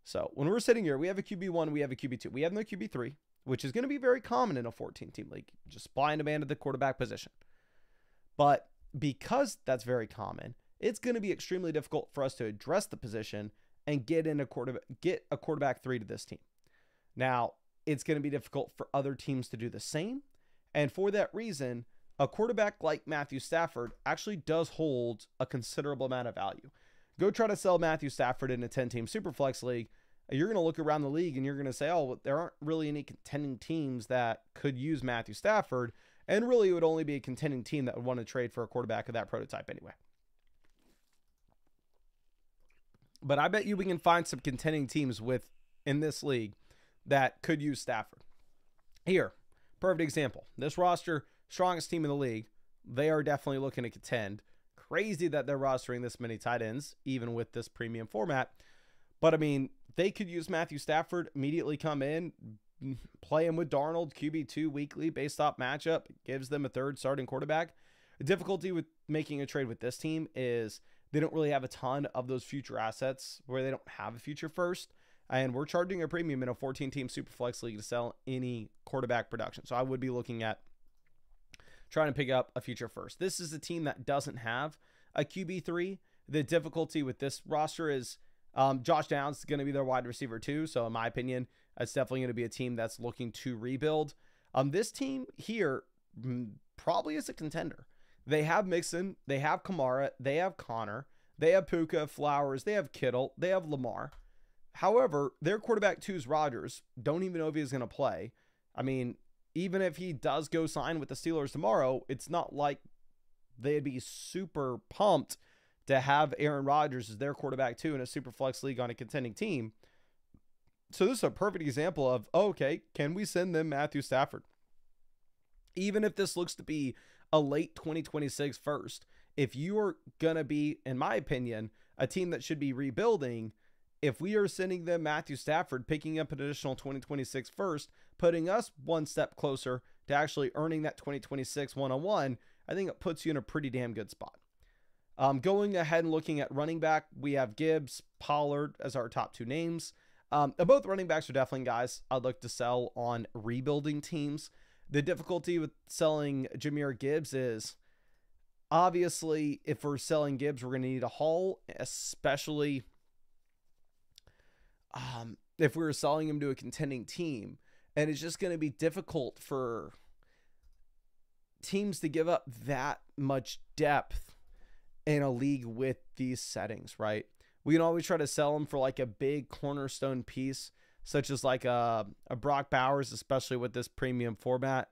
So when we're sitting here, we have a QB1, we have a QB2. We have no QB3, which is going to be very common in a 14-team league. Just supply and demand at the quarterback position. But because that's very common, it's going to be extremely difficult for us to address the position and get a quarterback 3 to this team. Now, it's going to be difficult for other teams to do the same. And for that reason, a quarterback like Matthew Stafford actually does hold a considerable amount of value. Go try to sell Matthew Stafford in a 10-team Superflex league. You're going to look around the league and you're going to say, oh, there aren't really any contending teams that could use Matthew Stafford. And really, it would only be a contending team that would want to trade for a quarterback of that prototype anyway. But I bet you we can find some contending teams in this league that could use Stafford. Here, perfect example. This roster, strongest team in the league. They are definitely looking to contend. Crazy that they're rostering this many tight ends, even with this premium format. But, I mean, they could use Matthew Stafford, immediately come in, play him with Darnold, QB2 weekly based off matchup. It gives them a third starting quarterback. The difficulty with making a trade with this team is they don't really have a ton of those future assets where they don't have a future first. And we're charging a premium in a 14-team Superflex league to sell any quarterback production. So I would be looking at trying to pick up a future first. This is a team that doesn't have a QB3. The difficulty with this roster is Josh Downs is going to be their wide receiver too. So in my opinion, it's definitely going to be a team that's looking to rebuild. This team here probably is a contender. They have Mixon, they have Kamara, they have Connor, they have Puka, Flowers, they have Kittle, they have Lamar. However, their quarterback 2 is Rodgers. Don't even know if he's going to play. I mean, even if he does go sign with the Steelers tomorrow, it's not like they'd be super pumped to have Aaron Rodgers as their quarterback 2 in a super flex league on a contending team. So this is a perfect example of, okay, can we send them Matthew Stafford? Even if this looks to be a late 2026 first, if you are going to be, in my opinion, a team that should be rebuilding, if we are sending them Matthew Stafford, picking up an additional 2026 first, putting us one step closer to actually earning that 2026 101, I think it puts you in a pretty damn good spot. Going ahead and looking at running back, we have Gibbs, Pollard as our top 2 names. Both running backs are definitely guys I'd look to sell on rebuilding teams. The difficulty with selling Jahmyr Gibbs is, obviously, if we're selling Gibbs, we're going to need a haul, especially if we were selling him to a contending team. And it's just going to be difficult for teams to give up that much depth in a league with these settings, right? We can always try to sell them for like a big cornerstone piece, such as like a Brock Bowers, especially with this premium format,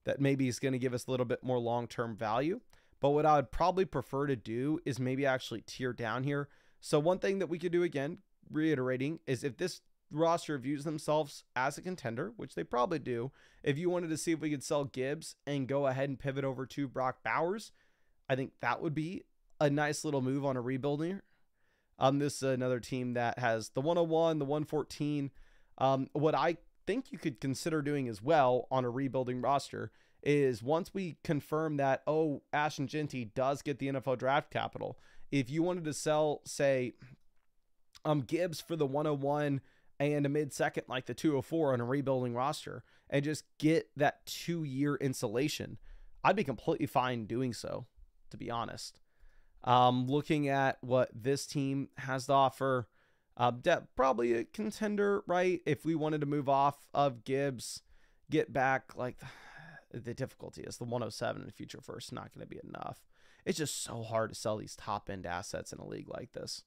that maybe is going to give us a little bit more long-term value. But what I would probably prefer to do is maybe actually tier down here. So one thing that we could do, again, reiterating, is if this roster views themselves as a contender, which they probably do, if you wanted to see if we could sell Gibbs and go ahead and pivot over to Brock Bowers, I think that would be a nice little move on a rebuilding. This is another team that has the 101, the 114. What I think you could consider doing as well on a rebuilding roster is, once we confirm that, oh, Ashton Genty does get the NFL draft capital, if you wanted to sell, say, Gibbs for the 101 and a mid-second like the 204 on a rebuilding roster and just get that 2-year insulation, I'd be completely fine doing so, to be honest. Looking at what this team has to offer, probably a contender, right? If we wanted to move off of Gibbs, get back, like, the difficulty is the 107 in future first not going to be enough. It's just so hard to sell these top-end assets in a league like this.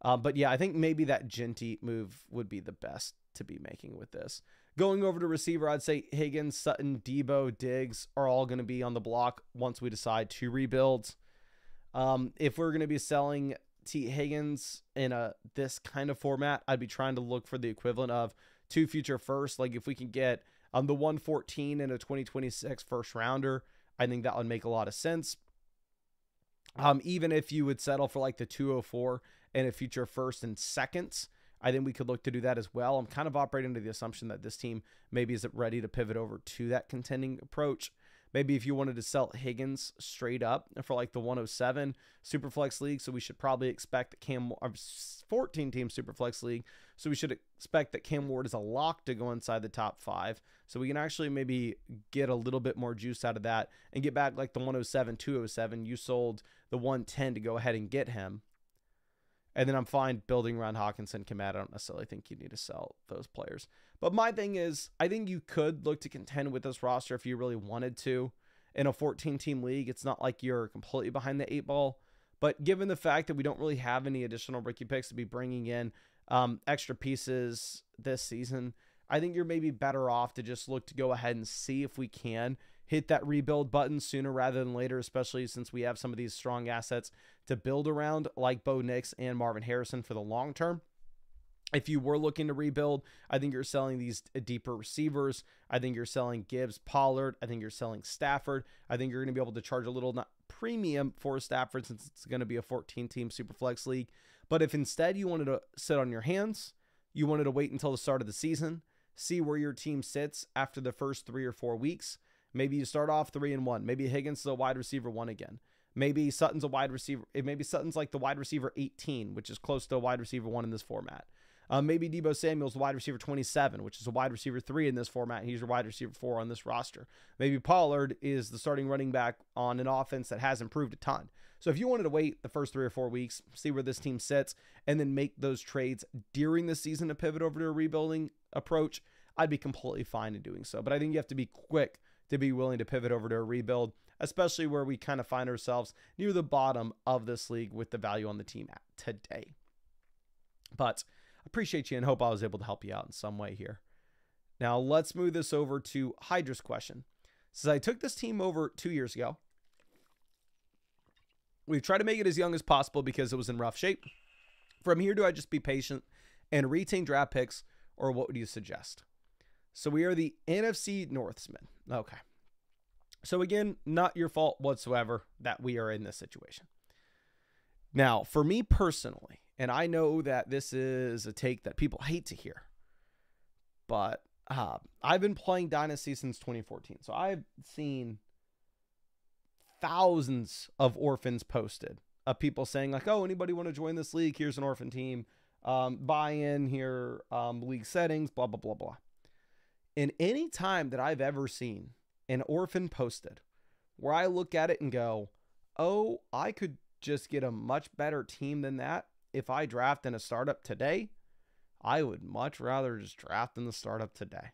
But yeah, I think maybe that Genty move would be the best to be making with this. Going over to receiver, I'd say Higgins, Sutton, Debo, Diggs are all going to be on the block once we decide to rebuild. If we're going to be selling T. Higgins in this kind of format, I'd be trying to look for the equivalent of 2 future firsts. Like if we can get the 114 and a 2026 first rounder, I think that would make a lot of sense. Even if you would settle for like the 204 and a future first and seconds, I think we could look to do that as well. I'm kind of operating under the assumption that this team maybe isn't ready to pivot over to that contending approach. Maybe if you wanted to sell Higgins straight up for like the 107 Superflex League, so we should probably expect that 14-team Superflex League, so we should expect that Cam Ward is a lock to go inside the top 5. So we can actually maybe get a little bit more juice out of that and get back like the 107, 207. You sold the 110 to go ahead and get him. And then I'm fine building around Hawkinson, Komet. I don't necessarily think you need to sell those players. But my thing is, I think you could look to contend with this roster if you really wanted to. In a 14-team league, it's not like you're completely behind the 8 ball. But given the fact that we don't really have any additional rookie picks to be bringing in extra pieces this season, I think you're maybe better off to just look to go ahead and see if we can hit that rebuild button sooner rather than later, especially since we have some of these strong assets to build around like Bo Nix and Marvin Harrison for the long term. If you were looking to rebuild, I think you're selling these deeper receivers. I think you're selling Gibbs, Pollard. I think you're selling Stafford. I think you're going to be able to charge a little premium for Stafford since it's going to be a 14-team Superflex League. But if instead you wanted to sit on your hands, you wanted to wait until the start of the season, see where your team sits after the first 3 or 4 weeks. Maybe you start off 3-1. Maybe Higgins is a wide receiver 1 again. Maybe Sutton's a wide receiver. Maybe Sutton's like the wide receiver 18, which is close to a wide receiver 1 in this format. Maybe Deebo Samuel's the wide receiver 27, which is a wide receiver 3 in this format. And he's your wide receiver 4 on this roster. Maybe Pollard is the starting running back on an offense that has improved a ton. So if you wanted to wait the first 3 or 4 weeks, see where this team sits, and then make those trades during the season to pivot over to a rebuilding approach, I'd be completely fine in doing so. But I think you have to be quick to be willing to pivot over to a rebuild, especially where we kind of find ourselves near the bottom of this league with the value on the team at today. But appreciate you and hope I was able to help you out in some way here. Now let's move this over to Hydra's question. Since I took this team over 2 years ago, we've tried to make it as young as possible because it was in rough shape. From here, do I just be patient and retain draft picks, or what would you suggest? So we are the NFC Northsmen. Okay. So again, not your fault whatsoever that we are in this situation. Now, for me personally, and I know that this is a take that people hate to hear, but I've been playing Dynasty since 2014. So I've seen thousands of orphans posted of people saying like, oh, anybody want to join this league? Here's an orphan team. Buy in here, league settings, blah, blah, blah, blah. And any time that I've ever seen an orphan posted where I look at it and go, oh, I could just get a much better team than that. If I draft in a startup today, I would much rather just draft in the startup today.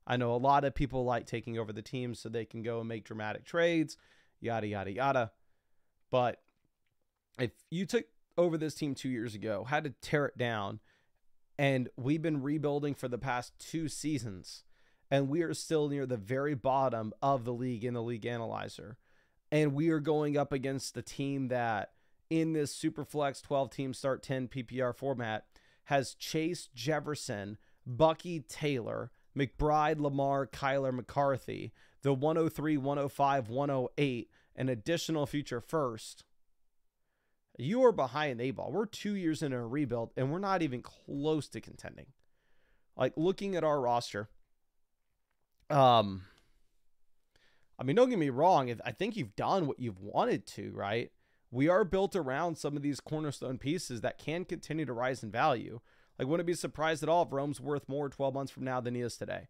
I know a lot of people like taking over the team so they can go and make dramatic trades, yada, yada, yada. But if you took over this team 2 years ago, had to tear it down, and we've been rebuilding for the past 2 seasons, and we are still near the very bottom of the league in the league analyzer, and we are going up against the team that in this Superflex 12-team start 10 PPR format has Chase Jefferson, Bucky Taylor, McBride, Lamar, Kyler, McCarthy, the 103, 105, 108, an additional future first. You are behind the 8 ball. We're 2 years into a rebuild, and we're not even close to contending. Like, looking at our roster, I mean, don't get me wrong. I think you've done what you've wanted to, right? We are built around some of these cornerstone pieces that can continue to rise in value. Like, wouldn't be surprised at all if Rome's worth more 12 months from now than he is today.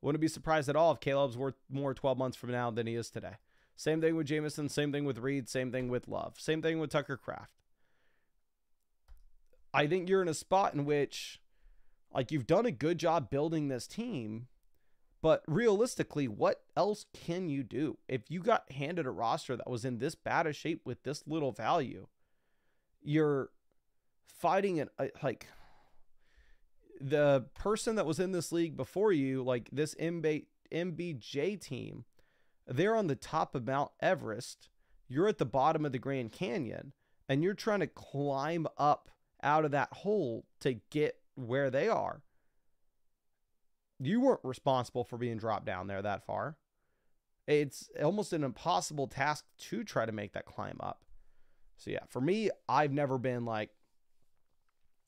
Wouldn't be surprised at all if Caleb's worth more 12 months from now than he is today. Same thing with Jameson. Same thing with Reed. Same thing with Love. Same thing with Tucker Kraft. I think you're in a spot in which, like, you've done a good job building this team, but realistically, what else can you do? If you got handed a roster that was in this bad a shape with this little value, you're fighting it like the person that was in this league before you, like this MBJ team, they're on the top of Mount Everest. You're at the bottom of the Grand Canyon, and you're trying to climb up out of that hole to get where they are. You weren't responsible for being dropped down there that far. It's almost an impossible task to try to make that climb up. So yeah, for me, I've never been like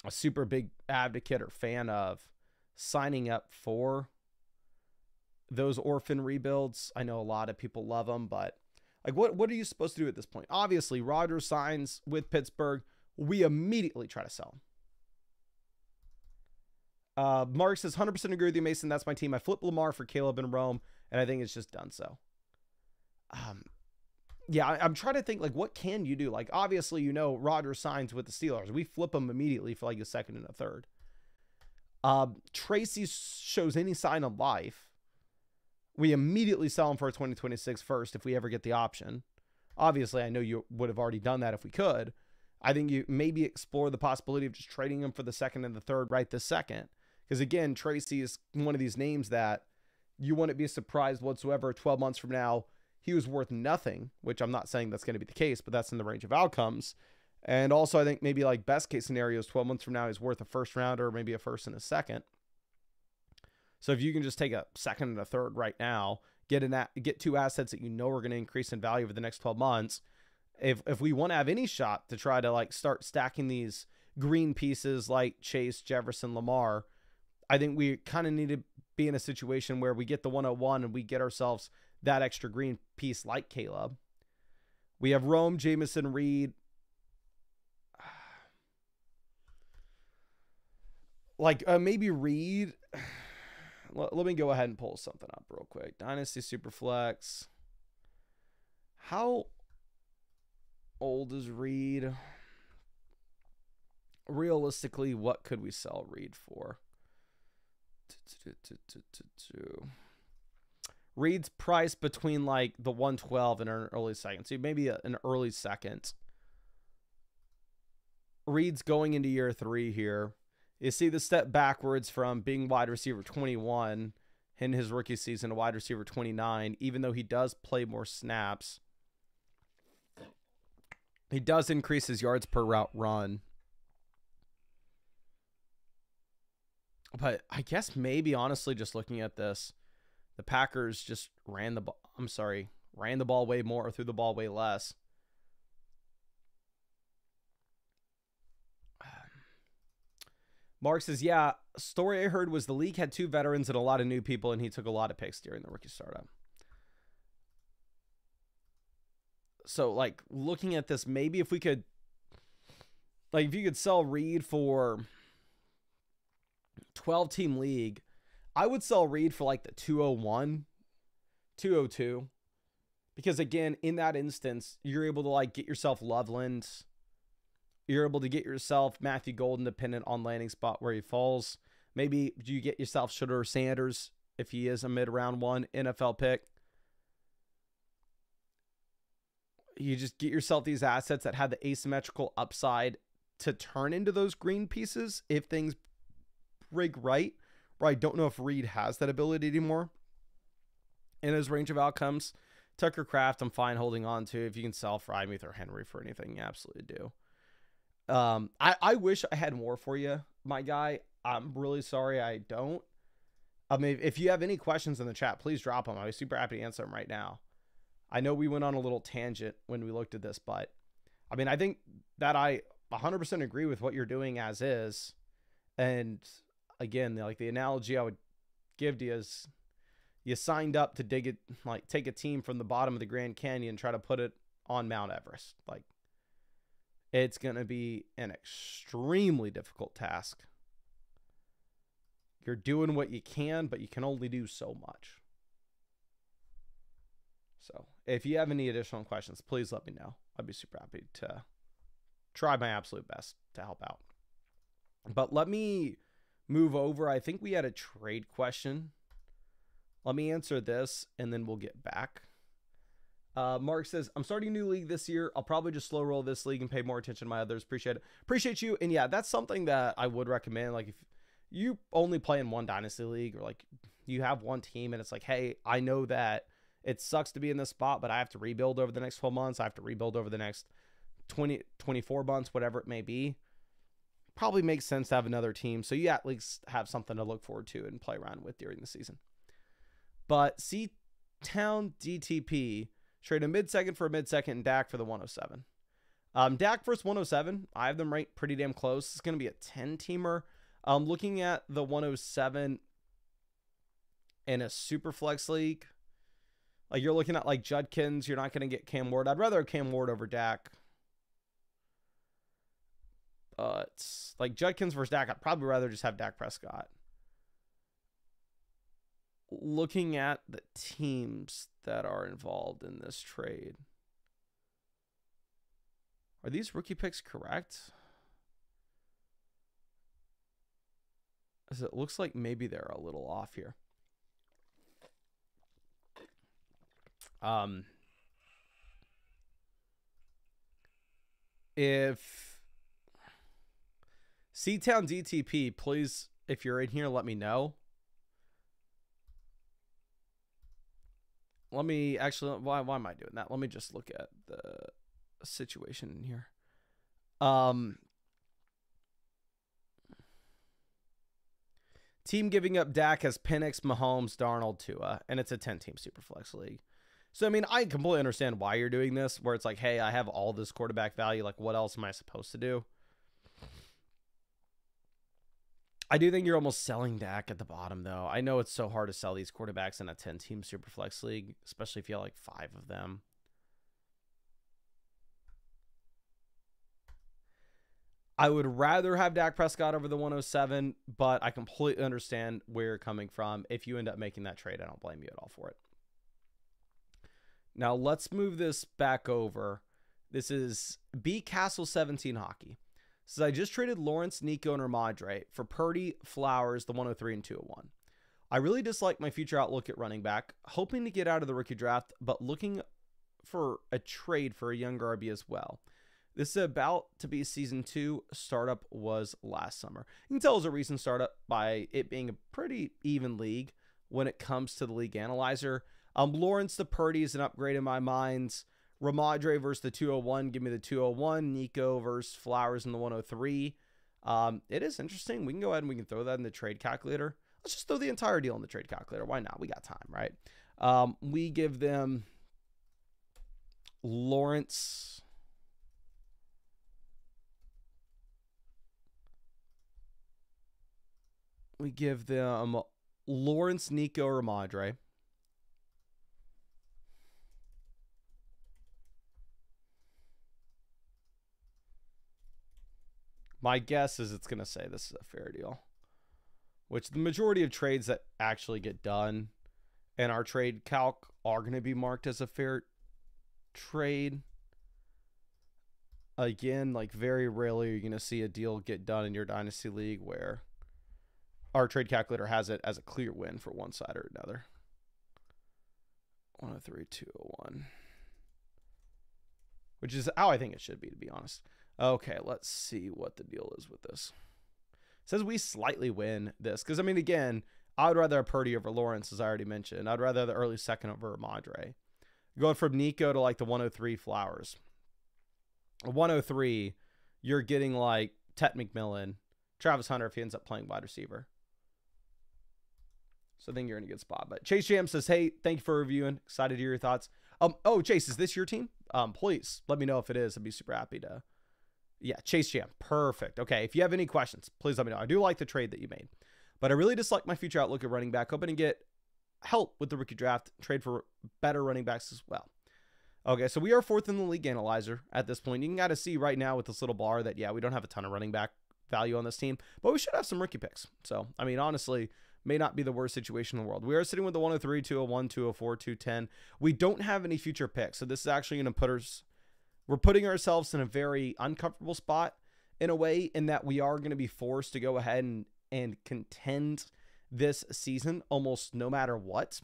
a super big advocate or fan of signing up for those orphan rebuilds. I know a lot of people love them, but like, what are you supposed to do at this point? Obviously, Rodgers signs with Pittsburgh. We immediately try to sell him. Mark says, 100% agree with you, Mason. That's my team. I flipped Lamar for Caleb and Rome, and I think it's just done so. Yeah, I'm trying to think, like, what can you do? Like, obviously, you know, Rodgers signs with the Steelers. We flip him immediately for, like, a second and a third. Tracy shows any sign of life. We immediately sell him for a 2026 first if we ever get the option. Obviously, I know you would have already done that if we could. I think you maybe explore the possibility of just trading him for the second and the third right this second. Because, again, Tracy is one of these names that you wouldn't be surprised whatsoever 12 months from now he was worth nothing, which I'm not saying that's going to be the case, but that's in the range of outcomes. And also, I think maybe like best case scenarios, 12 months from now, he's worth a first rounder, or maybe a first and a second. So if you can just take a second and a third right now, get two assets that you know are going to increase in value over the next 12 months. If we want to have any shot to try to like start stacking these green pieces like Chase, Jefferson, Lamar, I think we kind of need to be in a situation where we get the 101 and we get ourselves that extra green piece like Caleb. We have Rome, Jameson, Reed. Like maybe Reed. Let me go ahead and pull something up real quick. Dynasty Superflex. How old is Reed? Realistically, what could we sell Reed for? Reed's price between like the 112 and an early second. So maybe an early second. Reed's going into year 3 here. You see the step backwards from being wide receiver 21 in his rookie season to wide receiver 29, even though he does play more snaps. He does increase his yards per route run. But I guess maybe, honestly, just looking at this, the Packers just ran the ball way more or threw the ball way less. Mark says, yeah, story I heard was the league had 2 veterans and a lot of new people, and he took a lot of picks during the rookie startup. So, like, looking at this, maybe if we could, like, if you could sell Reed for 12-team league, I would sell Reed for, like, the 201, 202. Because, again, in that instance, you're able to, like, get yourself Loveland. You're able to get yourself Matthew Golden, dependent on landing spot where he falls. Maybe you get yourself Shedeur Sanders if he is a mid-round 1 NFL pick. You just get yourself these assets that have the asymmetrical upside to turn into those green pieces if things break right. Where I don't know if Reed has that ability anymore in his range of outcomes. Tucker Kraft, I'm fine holding on to. If you can sell Freiermuth or Henry for anything, you absolutely do. I wish I had more for you, my guy. I'm really sorry I don't. I mean, if you have any questions in the chat, please drop them. I'd be super happy to answer them right now. I know we went on a little tangent when we looked at this, but I mean, I think that I 100% agree with what you're doing as is. And again, like the analogy I would give to you is you signed up to dig it, like take a team from the bottom of the Grand Canyon and try to put it on Mount Everest. Like, it's going to be an extremely difficult task. You're doing what you can, but you can only do so much. So if you have any additional questions, please let me know. I'd be super happy to try my absolute best to help out. But let me move over. I think we had a trade question. Let me answer this, and then we'll get back. Mark says, I'm starting a new league this year. I'll probably just slow roll this league and pay more attention to my others. Appreciate it. Appreciate you. And yeah, that's something that I would recommend. Like, if you only play in one Dynasty league, or like you have one team and it's like, hey, I know that it sucks to be in this spot, but I have to rebuild over the next 12 months. I have to rebuild over the next 24 months, whatever it may be. Probably makes sense to have another team, so you at least have something to look forward to and play around with during the season. But C-Town DTP traded a mid-second for a mid-second and Dak for the 107. Dak versus 107, I have them ranked pretty damn close. It's going to be a 10-teamer. Looking at the 107 in a super flex league, like you're looking at like Judkins, you're not going to get Cam Ward. I'd rather have Cam Ward over Dak. It's like Judkins versus Dak. I'd probably rather just have Dak Prescott. Looking at the teams that are involved in this trade, are these rookie picks correct? As it looks like maybe they're a little off here. If C-Town DTP, please, if you're in here, let me know. Let me actually, why am I doing that? Let me just look at the situation in here. Team giving up Dak has Penix, Mahomes, Darnold, Tua, and it's a 10-team Superflex league. So, I mean, I completely understand why you're doing this, where it's like, hey, I have all this quarterback value. Like, what else am I supposed to do? I do think you're almost selling Dak at the bottom, though. I know it's so hard to sell these quarterbacks in a 10-team Superflex league, especially if you have like 5 of them. I would rather have Dak Prescott over the 107, but I completely understand where you're coming from. If you end up making that trade, I don't blame you at all for it. Now, let's move this back over. This is B Castle 17 Hockey. Says, I just traded Lawrence, Nico, and Ramadre for Purdy, Flowers, the 103 and 201. I really dislike my future outlook at running back, hoping to get out of the rookie draft, but looking for a trade for a younger RB as well. This is about to be season 2. Startup was last summer. You can tell it was a recent startup by it being a pretty even league when it comes to the league analyzer. Lawrence to Purdy is an upgrade in my mind. Ramadre versus the 201. Give me the 201. Nico versus Flowers in the 103. It is interesting. We can go ahead and we can throw that in the trade calculator. Let's just throw the entire deal in the trade calculator. Why not? We got time, right? We give them Lawrence. We give them Lawrence, Nico, Ramadre. My guess is it's going to say this is a fair deal, which the majority of trades that actually get done in our trade calc are going to be marked as a fair trade. Again, like very rarely you're going to see a deal get done in your Dynasty League where our trade calculator has it as a clear win for one side or another. 103, 201. Which is how I think it should be, to be honest. Okay, let's see what the deal is with this. It says we slightly win this. Because, I mean, again, I would rather have Purdy over Lawrence, as I already mentioned. I'd rather have the early second over Ramadre. Going from Nico to, like, the 103 Flowers. 103, you're getting, like, Tet McMillan, Travis Hunter if he ends up playing wide receiver. So I think you're in a good spot. But Chase Jam says, hey, thank you for reviewing. Excited to hear your thoughts. Oh, Chase, is this your team? Please let me know if it is. I'd be super happy to. Yeah, Chase Jam. Perfect. Okay, if you have any questions, please let me know. I do like the trade that you made. But I really dislike my future outlook at running back. Hoping to get help with the rookie draft. Trade for better running backs as well. Okay, so we are 4th in the league analyzer at this point. You can kind of see right now with this little bar that, yeah, we don't have a ton of running back value on this team. But we should have some rookie picks. So, I mean, honestly, may not be the worst situation in the world. We are sitting with the 103, 201, 204, 210. We don't have any future picks. So this is actually going to put us, we're putting ourselves in a very uncomfortable spot in a way, in that we are going to be forced to go ahead and contend this season almost no matter what.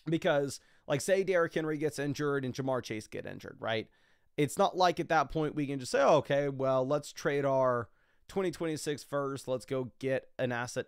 Because, like, say Derrick Henry gets injured and Jamar Chase get injured, right? It's not like at that point we can just say, oh, okay, well, let's trade our 2026 first. Let's go get an asset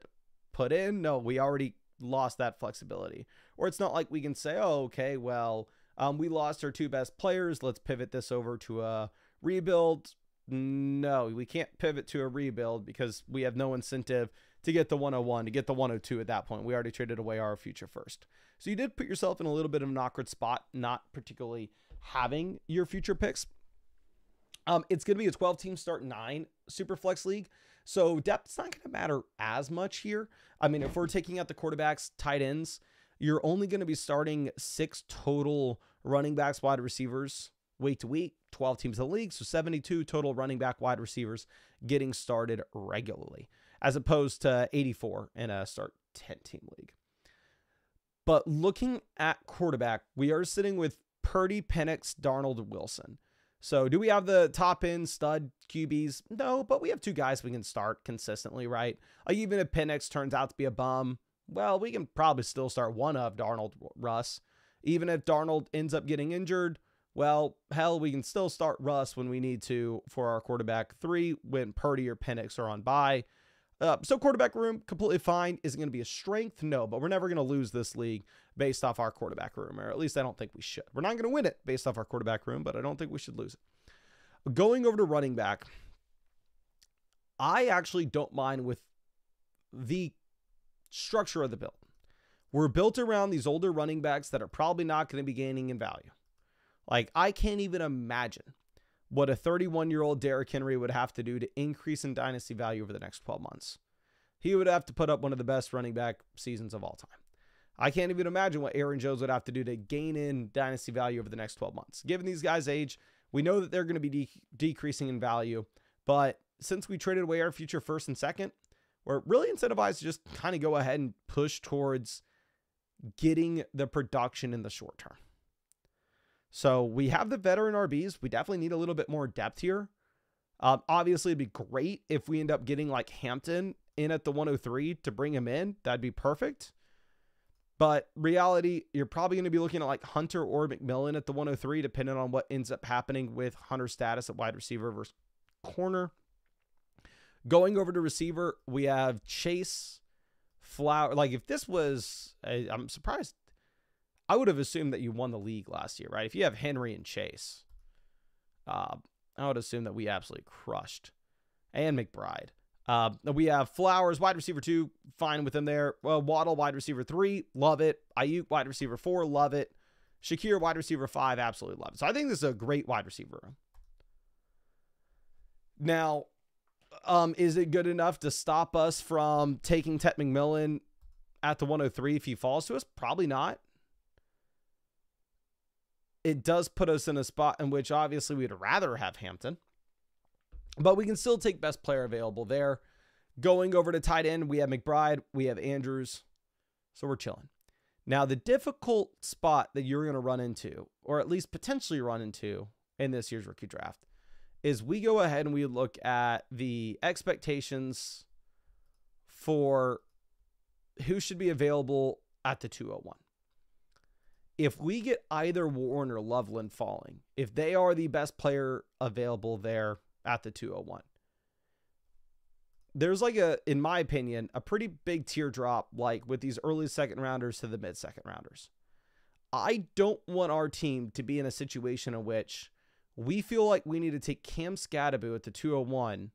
put in. No, we already lost that flexibility. Or it's not like we can say, oh, okay, well, we lost our 2 best players. Let's pivot this over to a rebuild. No, we can't pivot to a rebuild because we have no incentive to get the 101, to get the 102 at that point. We already traded away our future first. So you did put yourself in a little bit of an awkward spot, not particularly having your future picks. It's going to be a 12-team start 9 Superflex league. So depth's not going to matter as much here. I mean, if we're taking out the quarterbacks, tight ends, you're only going to be starting 6 total running backs, wide receivers, week to week, 12 teams in the league. So 72 total running back, wide receivers getting started regularly, as opposed to 84 in a start 10-team league. But looking at quarterback, we are sitting with Purdy, Penix, Darnold, Wilson. So do we have the top end stud QBs? No, but we have 2 guys we can start consistently, right? Even if Penix turns out to be a bum, well, we can probably still start one of Darnold, Russ. Even if Darnold ends up getting injured, well, hell, we can still start Russ when we need to for our quarterback 3 when Purdy or Penix are on bye. So quarterback room, completely fine. Is it going to be a strength? No, but we're never going to lose this league based off our quarterback room, or at least I don't think we should. We're not going to win it based off our quarterback room, but I don't think we should lose it. Going over to running back, I actually don't mind with the structure of the build. We're built around these older running backs that are probably not going to be gaining in value. Like, I can't even imagine what a 31-year-old Derrick Henry would have to do to increase in dynasty value over the next 12 months. He would have to put up one of the best running back seasons of all time. I can't even imagine what Aaron Jones would have to do to gain in dynasty value over the next 12 months. Given these guys' age, we know that they're going to be decreasing in value, but since we traded away our future first and second, we're really incentivized to just kind of go ahead and push towards getting the production in the short term. So we have the veteran RBs. We definitely need a little bit more depth here. Obviously, it'd be great if we end up getting like Hampton in at the 103 to bring him in. That'd be perfect. But reality, you're probably going to be looking at like Hunter or McMillan at the 103, depending on what ends up happening with Hunter's status at wide receiver versus corner. Going over to receiver, we have Chase, Flower. Like, if this was, I'm surprised. I would have assumed that you won the league last year, right? If you have Henry and Chase, I would assume that we absolutely crushed. And McBride. We have Flowers, wide receiver 2, fine with him there. Well, Waddle, wide receiver 3, love it. Ayuk, wide receiver 4, love it. Shakir, wide receiver 5, absolutely love it. So I think this is a great wide receiver room. Now, is it good enough to stop us from taking Ted McMillan at the 103 if he falls to us? Probably not. It does put us in a spot in which obviously we'd rather have Hampton, but we can still take best player available there. Going over to tight end, we have McBride, we have Andrews, so we're chilling. Now, the difficult spot that you're going to run into, or at least potentially run into in this year's rookie draft, is we go ahead and we look at the expectations for who should be available at the 201. If we get either Warren or Loveland falling, if they are the best player available there at the 201, there's like in my opinion, a pretty big teardrop, like with these early second rounders to the mid second rounders. I don't want our team to be in a situation in which we feel like we need to take Cam Scatterbo at the 201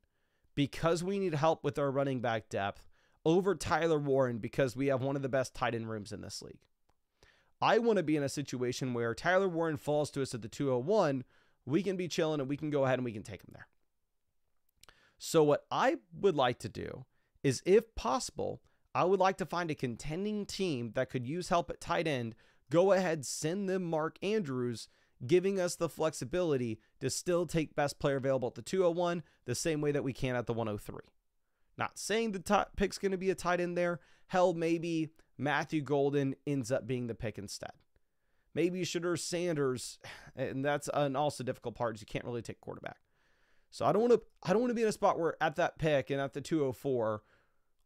because we need help with our running back depth over Tyler Warren because we have one of the best tight end rooms in this league. I want to be in a situation where Tyler Warren falls to us at the 201, we can be chilling and we can go ahead and we can take him there. So what I would like to do is, if possible, I would like to find a contending team that could use help at tight end, go ahead, send them Mark Andrews, giving us the flexibility to still take best player available at the 201 the same way that we can at the 103. Not saying the top pick's going to be a tight end there. Hell, maybe Matthew Golden ends up being the pick instead. Maybe Shedeur Sanders, and that's an also difficult part is you can't really take quarterback. So I don't want to be in a spot where at that pick and at the 204,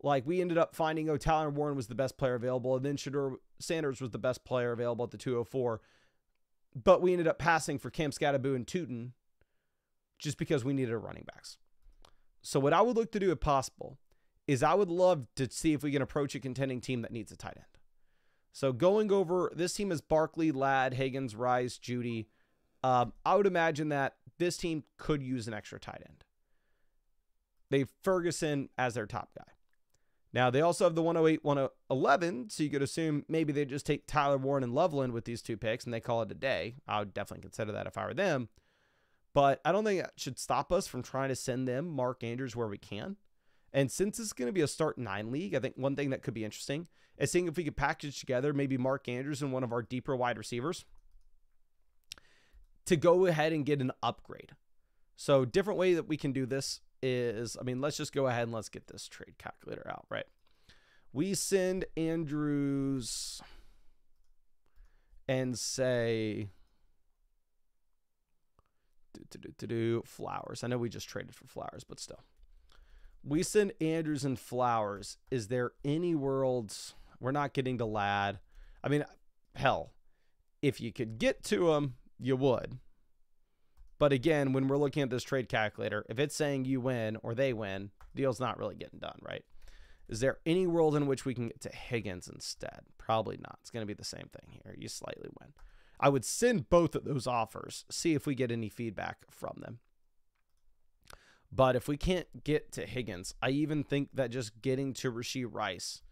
like we ended up finding, Tyler Warren was the best player available, and then Shedeur Sanders was the best player available at the 204. But we ended up passing for Cam Scatteraboo and Tootin just because we needed a running backs. So what I would look to do if possible is I would love to see if we can approach a contending team that needs a tight end. So going over, this team is Barkley, Ladd, Higgins, Rice, Judy. I would imagine that this team could use an extra tight end. They have Ferguson as their top guy. Now, they also have the 108, 111, so you could assume maybe they just take Tyler Warren and Loveland with these 2 picks, and they call it a day. I would definitely consider that if I were them. But I don't think that should stop us from trying to send them Mark Andrews where we can. And since it's going to be a start 9 league, I think one thing that could be interesting is seeing if we could package together maybe Mark Andrews and one of our deeper wide receivers to go ahead and get an upgrade. So different way that we can do this is, let's just go ahead and let's get this trade calculator out, right? We send Andrews and say Flowers. I know we just traded for Flowers, but still. We send Andrews and Flowers. Is there any worlds we're not getting to Ladd? Hell, if you could get to him, you would. But again, when we're looking at this trade calculator, if it's saying you win or they win, deal's not really getting done, right? Is there any world in which we can get to Higgins instead? Probably not. It's going to be the same thing here. You slightly win. I would send both of those offers, see if we get any feedback from them. But if we can't get to Higgins, I even think that just getting to Rashee Rice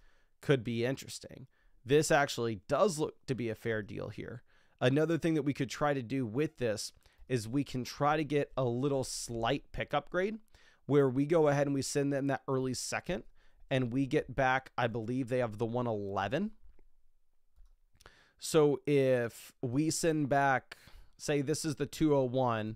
could be interesting. This actually does look to be a fair deal here. Another thing that we could try to do with this is we can try to get a little slight pick upgrade where we go ahead and we send them that early second and we get back, I believe they have the 111. So if we send back, say this is the 201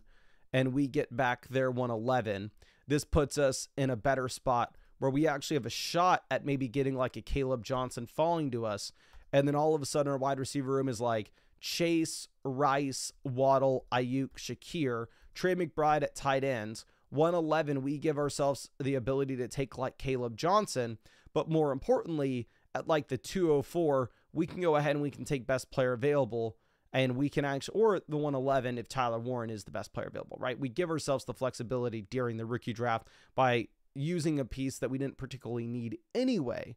and we get back their 111, this puts us in a better spot where we actually have a shot at maybe getting like a Caleb Johnson falling to us. And then all of a sudden our wide receiver room is like Chase, Rice, Waddle, Ayuk, Shakir, Trey McBride at tight ends. 111, we give ourselves the ability to take like Caleb Johnson. But more importantly, at like the 204, we can go ahead and we can take best player available. And we can actually, or the 111 if Tyler Warren is the best player available, right? We give ourselves the flexibility during the rookie draft by using a piece that we didn't particularly need anyway.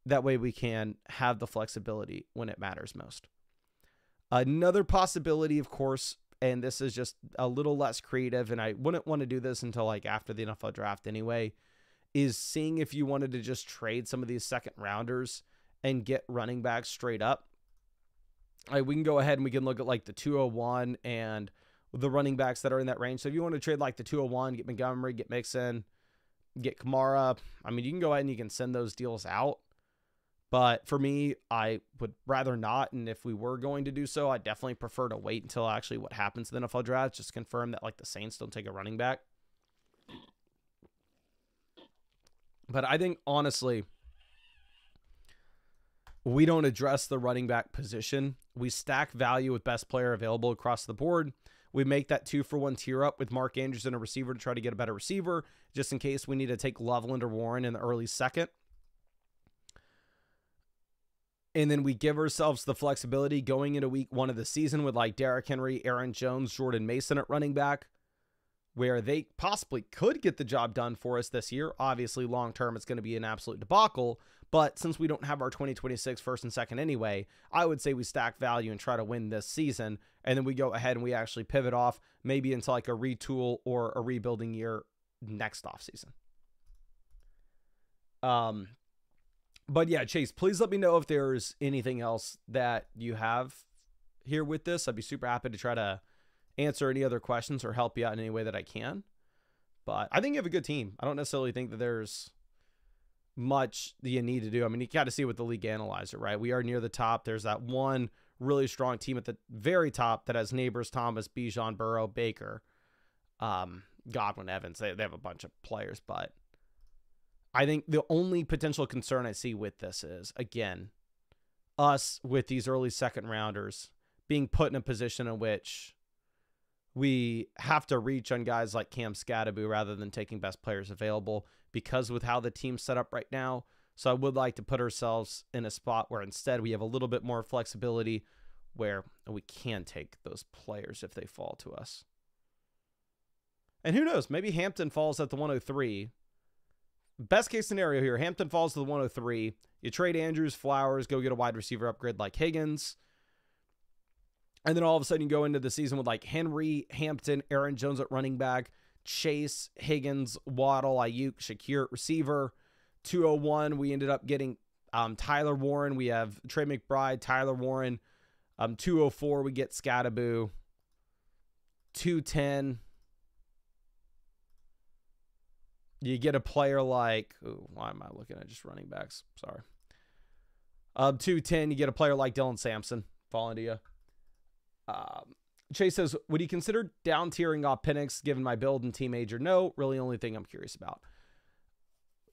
That way we can have the flexibility when it matters most. Another possibility, of course, and this is just a little less creative, and I wouldn't want to do this until like after the NFL draft anyway, is seeing if you wanted to just trade some of these second rounders and get running backs straight up. We can go ahead and we can look at like the 201 and the running backs that are in that range. So if you want to trade like the 201, get Montgomery, get Mixon, get Kamara, you can go ahead and you can send those deals out. But for me, I would rather not. And if we were going to do so, I definitely prefer to wait until actually what happens in the NFL draft. Just confirm that like the Saints don't take a running back. But I think honestly, we don't address the running back position. We stack value with best player available across the board. We make that 2-for-1 tier up with Mark Andrews and a receiver to try to get a better receiver, just in case we need to take Loveland or Warren in the early second. And then we give ourselves the flexibility going into week 1 of the season with like Derrick Henry, Aaron Jones, Jordan Mason at running back, where they possibly could get the job done for us this year. Obviously, long-term, it's going to be an absolute debacle. But since we don't have our 2026 first and second anyway, I would say we stack value and try to win this season. And then we go ahead and we actually pivot off maybe into like a retool or a rebuilding year next offseason. But yeah, Chase, please let me know if there's anything else that you have here with this. I'd be super happy to try to answer any other questions or help you out in any way that I can. But I think you have a good team. I don't necessarily think that there's much that you need to do. You got to see with the league analyzer, right? We are near the top. There's that one really strong team at the very top that has Neighbors, Thomas, Bijan, Burrow, Baker, Godwin, Evans. They have a bunch of players, but I think the only potential concern I see with this is, again, us with these early second rounders being put in a position in which we have to reach on guys like Cam Scatterby rather than taking best players available because with how the team's set up right now. So I would like to put ourselves in a spot where instead we have a little bit more flexibility where we can take those players if they fall to us. And who knows, maybe Hampton falls at the 103. Best case scenario here, Hampton falls to the 103. You trade Andrews, Flowers, go get a wide receiver upgrade like Higgins. And then all of a sudden you go into the season with like Henry, Hampton, Aaron Jones at running back, Chase, Higgins, Waddle, Ayuk, Shakir at receiver. 201, we ended up getting Tyler Warren. We have Trey McBride, Tyler Warren. 204, we get Scatterby. 210, you get a player like, why am I looking at just running backs? Sorry. 210, you get a player like Dylan Sampson falling to you. Chase says, would you consider down tiering off Penix given my build and team age or no? Really only thing I'm curious about.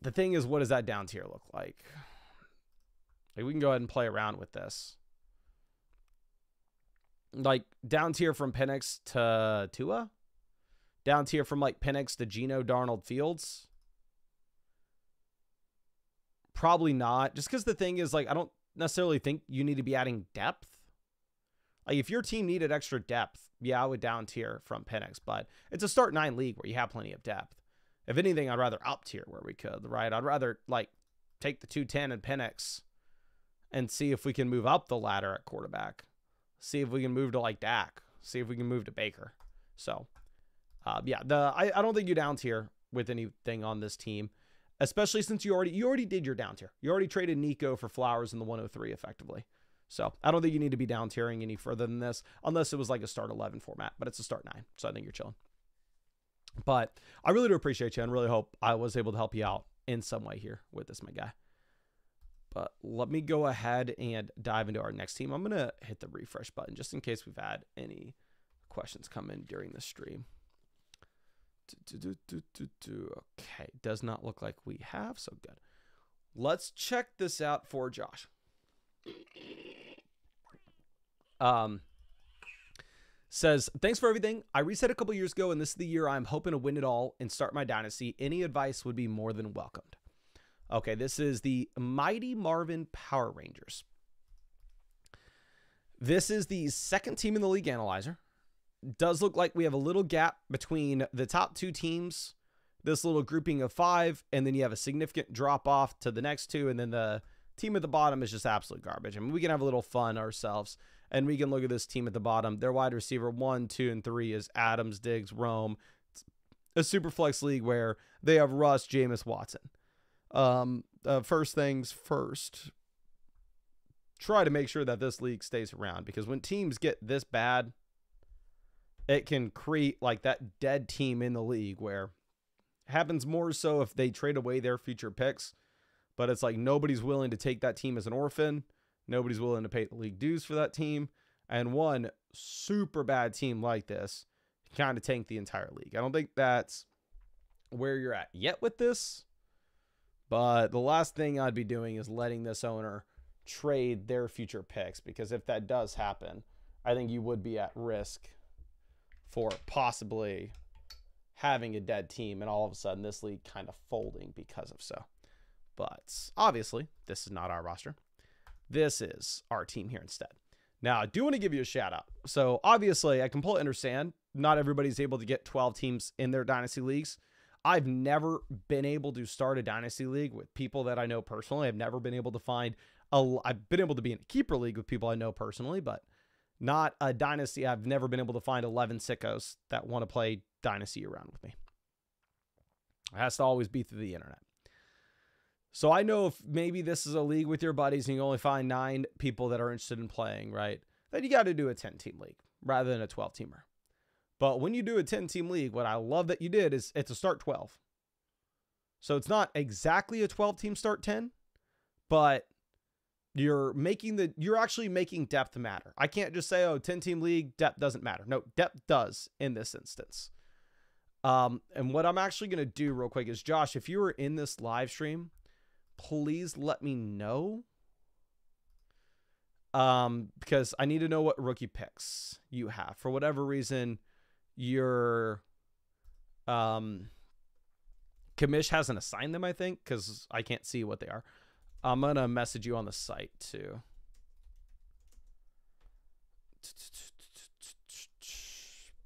The thing is, what does that down tier look like? Like we can go ahead and play around with this. Like down tier from Penix to Tua? Down tier from like Penix to Geno, Darnold, Fields? Probably not. Just because the thing is, like, I don't necessarily think you need to be adding depth. Like, if your team needed extra depth, yeah, I would down tier from Penix, but it's a start 9 league where you have plenty of depth. If anything, I'd rather up tier where we could, right? I'd rather, like, take the 210 and Penix and see if we can move up the ladder at quarterback. See if we can move to, like, Dak. See if we can move to Baker. So, yeah, I don't think you down tier with anything on this team, especially since you already did your down tier. You already traded Nico for Flowers in the 103 effectively. So I don't think you need to be down tiering any further than this, unless it was like a start 11 format, but it's a start 9. So I think you're chilling. But I really do appreciate you and really hope I was able to help you out in some way here with this, my guy. But let me go ahead and dive into our next team. I'm going to hit the refresh button just in case we've had any questions come in during the stream. Okay, does not look like we have, so good. Let's check this out for Josh. Says, thanks for everything. I reset a couple years ago, and this is the year I'm hoping to win it all and start my dynasty. Any advice would be more than welcomed. Okay, this is the Mighty Marvin Power Rangers. This is the second team in the league analyzer. Does look like we have a little gap between the top 2 teams, this little grouping of 5, and then you have a significant drop off to the next 2, and then the team at the bottom is just absolute garbage. I mean, we can have a little fun ourselves, and we can look at this team at the bottom. Their wide receiver 1, 2, and 3 is Adams, Diggs, Rome. It's a super flex league where they have Russ, Jameis, Watson. First things first, try to make sure that this league stays around, because when teams get this bad, it can create like that dead team in the league where it happens more so if they trade away their future picks. But it's like nobody's willing to take that team as an orphan. Nobody's willing to pay the league dues for that team. And one super bad team like this kind of tanked the entire league. I don't think that's where you're at yet with this. But the last thing I'd be doing is letting this owner trade their future picks. Because if that does happen, I think you would be at risk for possibly having a dead team and all of a sudden this league kind of folding because of so. But obviously, this is not our roster. This is our team here instead. Now, I do want to give you a shout out. So obviously, I completely understand not everybody's able to get 12 teams in their dynasty leagues. I've never been able to start a dynasty league with people that I know personally. I've never been able to find I've been able to be in a keeper league with people I know personally, but not a dynasty. I've never been able to find 11 sickos that want to play dynasty around with me. It has to always be through the internet. So I know if maybe this is a league with your buddies and you only find 9 people that are interested in playing, right? Then you got to do a 10-team league rather than a 12-teamer. But when you do a 10-team league, what I love that you did is it's a start 12. So it's not exactly a 12-team start 10, but you're actually making depth matter. I can't just say, oh, 10-team league, depth doesn't matter. No, depth does in this instance. And what I'm actually going to do real quick is, Josh, if you were in this live stream, please let me know. Because I need to know what rookie picks you have. For whatever reason, your Kamish hasn't assigned them, I think, because I can't see what they are. I'm going to message you on the site too.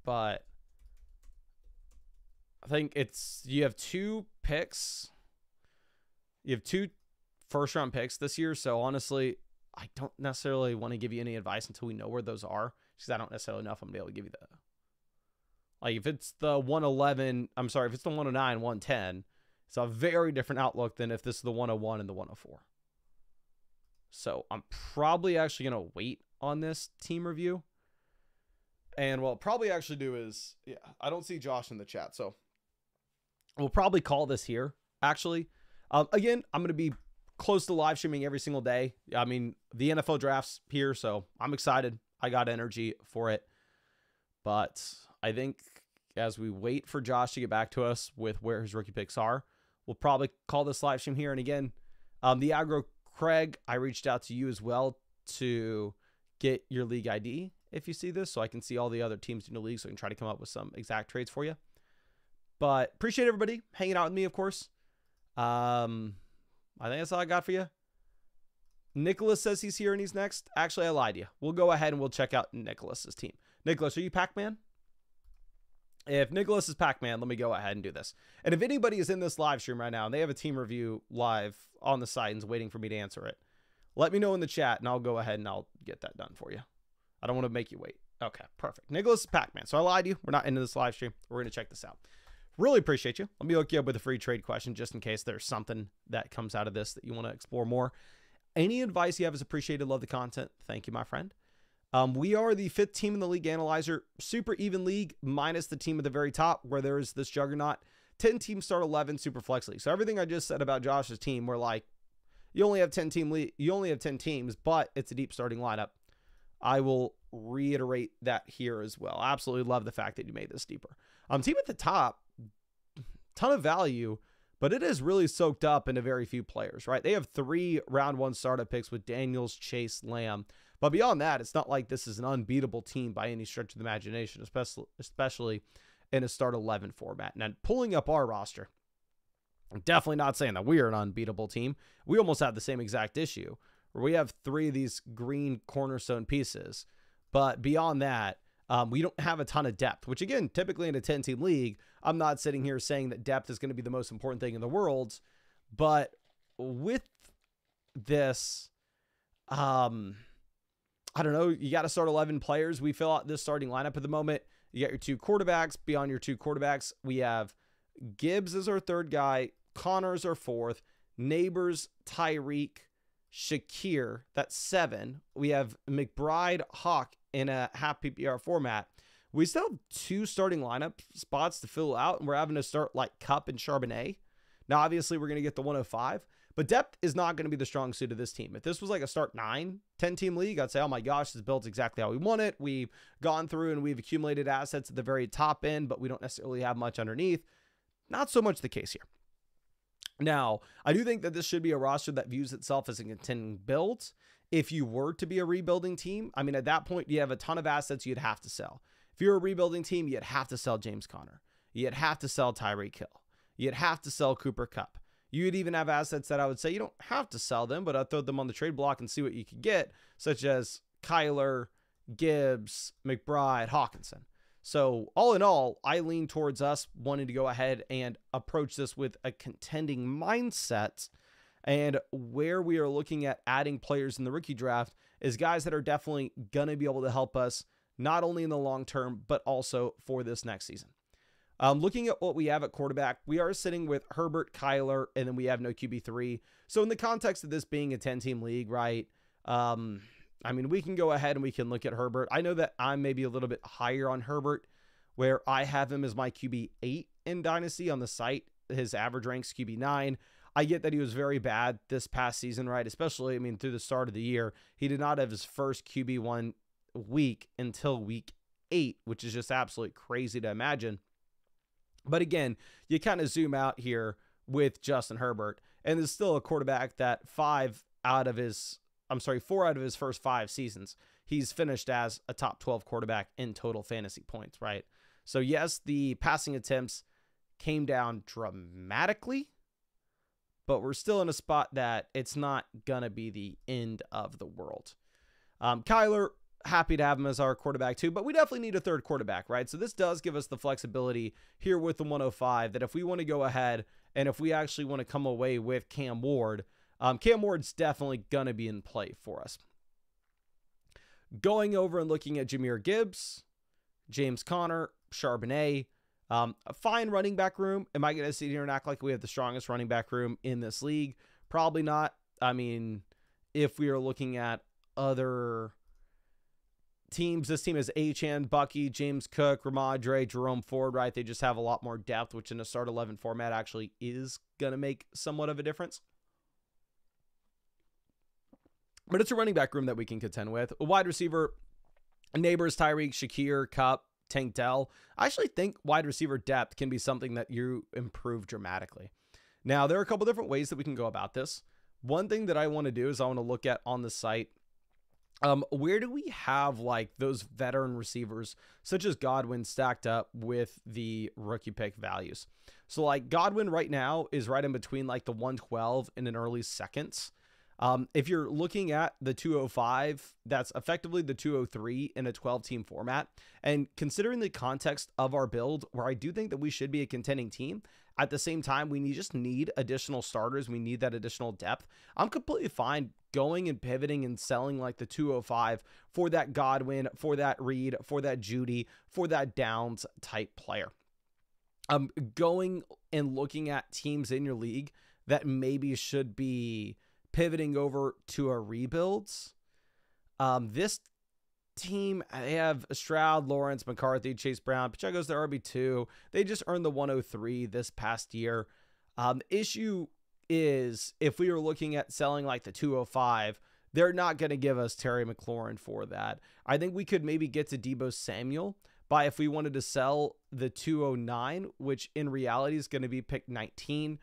But I think you have 2 picks. You have 2 first-round picks this year, so honestly, I don't necessarily want to give you any advice until we know where those are, because I don't necessarily know if I'm going to be able to give you the... Like, if it's the 111, I'm sorry, if it's the 109, 110, it's a very different outlook than if this is the 101 and the 104. So I'm probably actually going to wait on this team review. And what I'll probably actually do is, yeah, I don't see Josh in the chat, so we'll probably call this here, actually. Again, I'm going to be close to live streaming every single day. I mean, the NFL draft's here, so I'm excited. I got energy for it. But I think as we wait for Josh to get back to us with where his rookie picks are, we'll probably call this live stream here. And again, the Aggro Craig, I reached out to you as well to get your league ID if you see this, so I can see all the other teams in the league, so I can try to come up with some exact trades for you. But appreciate everybody hanging out with me, of course. I think that's all I got for you. Nicholas says he's here and he's next. Actually, I lied to you. We'll go ahead and we'll check out Nicholas's team. Nicholas, are you Pac-Man? If Nicholas is Pac-Man, let me go ahead and do this. And if anybody is in this live stream right now and they have a team review live on the site and is waiting for me to answer it, let me know in the chat and I'll go ahead and I'll get that done for you. I don't want to make you wait. Okay, perfect. Nicholas is Pac-Man. So I lied to you. We're not into this live stream. We're going to check this out. Really appreciate you. Let me hook you up with a free trade question just in case there's something that comes out of this that you want to explore more. Any advice you have is appreciated. Love the content. Thank you, my friend. We are the 5th team in the league analyzer. Super even league minus the team at the very top where there is this juggernaut. 10 teams start 11 super flex league. So everything I just said about Josh's team, we're like, you only have 10 teams, but it's a deep starting lineup. I will reiterate that here as well. I absolutely love the fact that you made this deeper. Team at the top, ton of value, but it is really soaked up into very few players, right? They have 3 round 1 startup picks with Daniels, Chase, Lamb. But beyond that, it's not like this is an unbeatable team by any stretch of the imagination, especially in a start 11 format. And pulling up our roster, I'm definitely not saying that we are an unbeatable team. We almost have the same exact issue where we have 3 of these green cornerstone pieces. But beyond that, we don't have a ton of depth, which again, typically in a 10-team league, I'm not sitting here saying that depth is going to be the most important thing in the world. But with this, I don't know, you got to start 11 players. We fill out this starting lineup at the moment. You got your 2 quarterbacks. Beyond your 2 quarterbacks, we have Gibbs as our 3rd guy, Connor as our 4th, Neighbors, Tyreek, Shakir, that's 7. We have McBride, Hawk in a half PPR format. We still have 2 starting lineup spots to fill out, and we're having to start like Cup and Charbonnet. Now, obviously, we're going to get the 105, but depth is not going to be the strong suit of this team. If this was like a start 9, 10-team league, I'd say, oh my gosh, this builds exactly how we want it. We've gone through and we've accumulated assets at the very top end, but we don't necessarily have much underneath. Not so much the case here. Now, I do think that this should be a roster that views itself as a contending build. If you were to be a rebuilding team, I mean, at that point, you have a ton of assets you'd have to sell. If you're a rebuilding team, you'd have to sell James Conner. You'd have to sell Tyreek Hill. You'd have to sell Cooper Kupp. You'd even have assets that I would say you don't have to sell them, but I'd throw them on the trade block and see what you could get, such as Kyler, Gibbs, McBride, Hawkinson. So all in all, I lean towards us wanting to go ahead and approach this with a contending mindset. And where we are looking at adding players in the rookie draft is guys that are definitely going to be able to help us not only in the long term, but also for this next season. Looking at what we have at quarterback, we are sitting with Herbert, Kyler, and then we have no QB3. So in the context of this being a 10-team league, right, I mean, we can go ahead and we can look at Herbert. I know that I'm maybe a little bit higher on Herbert, where I have him as my QB8 in Dynasty on the site. His average ranks QB9. I get that he was very bad this past season, right? Especially, I mean, through the start of the year. He did not have his first QB1 week until week 8, which is just absolutely crazy to imagine. But again, you kind of zoom out here with Justin Herbert, and there's still a quarterback that 4 out of his first 5 seasons, he's finished as a top 12 quarterback in total fantasy points, right? So yes, the passing attempts came down dramatically, but we're still in a spot that it's not going to be the end of the world. Kyler, happy to have him as our quarterback too, but we definitely need a third quarterback, right? So this does give us the flexibility here with the 105 that if we want to go ahead and if we actually want to come away with Cam Ward's definitely going to be in play for us. Going over and looking at Jahmyr Gibbs, James Conner, Charbonnet, a fine running back room. Am I going to sit here and act like we have the strongest running back room in this league? Probably not. I mean, if we are looking at other teams, this team is Achane, Bucky, James Cook, Ramadre, Jerome Ford, right? They just have a lot more depth, which in a start 11 format actually is going to make somewhat of a difference. But it's a running back room that we can contend with. A wide receiver, Neighbors, Tyreek, Shakir, Kupp, Tank Dell. I actually think wide receiver depth can be something that you improve dramatically. Now, there are a couple different ways that we can go about this. One thing that I want to do is I want to look at on the site, where do we have like those veteran receivers such as Godwin stacked up with the rookie pick values? So like Godwin right now is right in between like the 112 and an early seconds. If you're looking at the 205, that's effectively the 203 in a 12-team format. And considering the context of our build, where I do think that we should be a contending team, at the same time, we just need additional starters. We need that additional depth. I'm completely fine going and pivoting and selling like the 205 for that Godwin, for that Reed, for that Judy, for that Downs type player. Going and looking at teams in your league that maybe should be pivoting over to a rebuilds. This team, they have Stroud, Lawrence, McCarthy, Chase Brown, Pacheco's the RB2. They just earned the 103 this past year. The issue is if we were looking at selling like the 205, they're not going to give us Terry McLaurin for that. I think we could maybe get to Deebo Samuel by if we wanted to sell the 209, which in reality is going to be pick 19.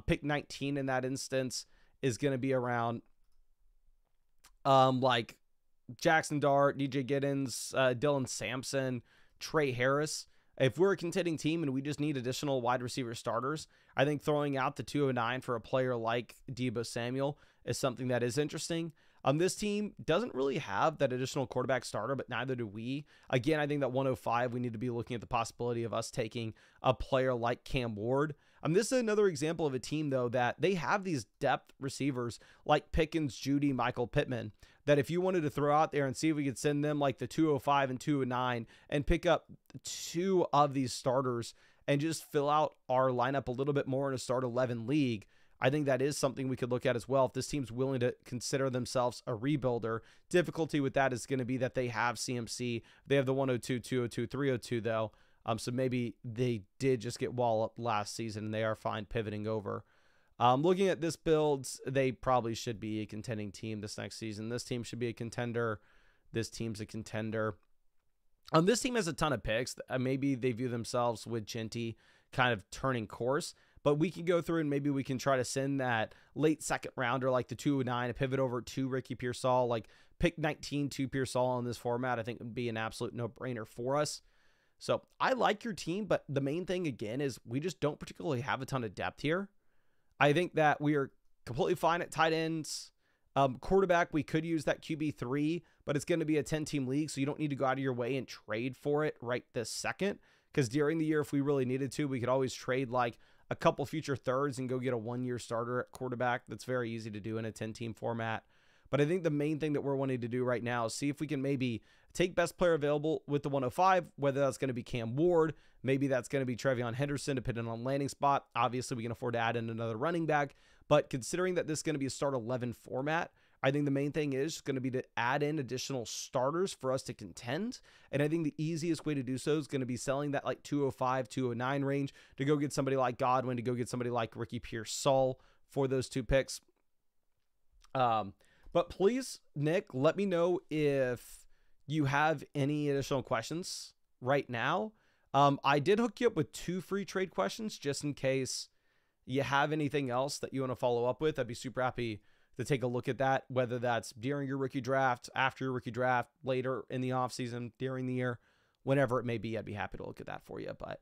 Pick 19 in that instance is going to be around like Jackson Dart, DJ Giddens, Dylan Sampson, Trey Harris. If we're a contending team and we just need additional wide receiver starters, I think throwing out the 209 for a player like Deebo Samuel is something that is interesting. This team doesn't really have that additional quarterback starter, but neither do we. Again, I think that 105, we need to be looking at the possibility of us taking a player like Cam Ward. This is another example of a team, though, that they have these depth receivers like Pickens, Judy, Michael Pittman, that if you wanted to throw out there and see if we could send them like the 205 and 209 and pick up 2 of these starters and just fill out our lineup a little bit more in a start 11 league, I think that is something we could look at as well. If this team's willing to consider themselves a rebuilder, difficulty with that is going to be that they have CMC. They have the 102, 202, 302 though. So maybe they did just get walloped last season and they are fine pivoting over. Looking at this build, they probably should be a contending team this next season. This team should be a contender. This team's a contender. This team has a ton of picks. Maybe they view themselves with Genty kind of turning course. But we can go through and maybe we can try to send that late second rounder like the 209 and pivot over to Ricky Pearsall. Like pick 19 to Pearsall in this format, I think would be an absolute no-brainer for us. So I like your team, but the main thing again is we just don't particularly have a ton of depth here. I think that we are completely fine at tight ends. Quarterback, we could use that QB3, but it's going to be a 10-team league, so you don't need to go out of your way and trade for it right this second. Because during the year, if we really needed to, we could always trade like a couple future thirds and go get a one-year starter at quarterback. That's very easy to do in a 10-team format. But I think the main thing that we're wanting to do right now is see if we can maybe take best player available with the 105, whether that's going to be Cam Ward, maybe that's going to be Trevion Henderson, depending on landing spot. Obviously, we can afford to add in another running back. But considering that this is going to be a start 11 format, I think the main thing is going to be to add in additional starters for us to contend. And I think the easiest way to do so is going to be selling that like 205, 209 range to go get somebody like Godwin, to go get somebody like Ricky Pearsall for those 2 picks. But please, Nick, let me know if you have any additional questions right now. I did hook you up with 2 free trade questions just in case you have anything else that you want to follow up with. I'd be super happy to take a look at that, whether that's during your rookie draft, after your rookie draft, later in the offseason, during the year, whenever it may be. I'd be happy to look at that for you. But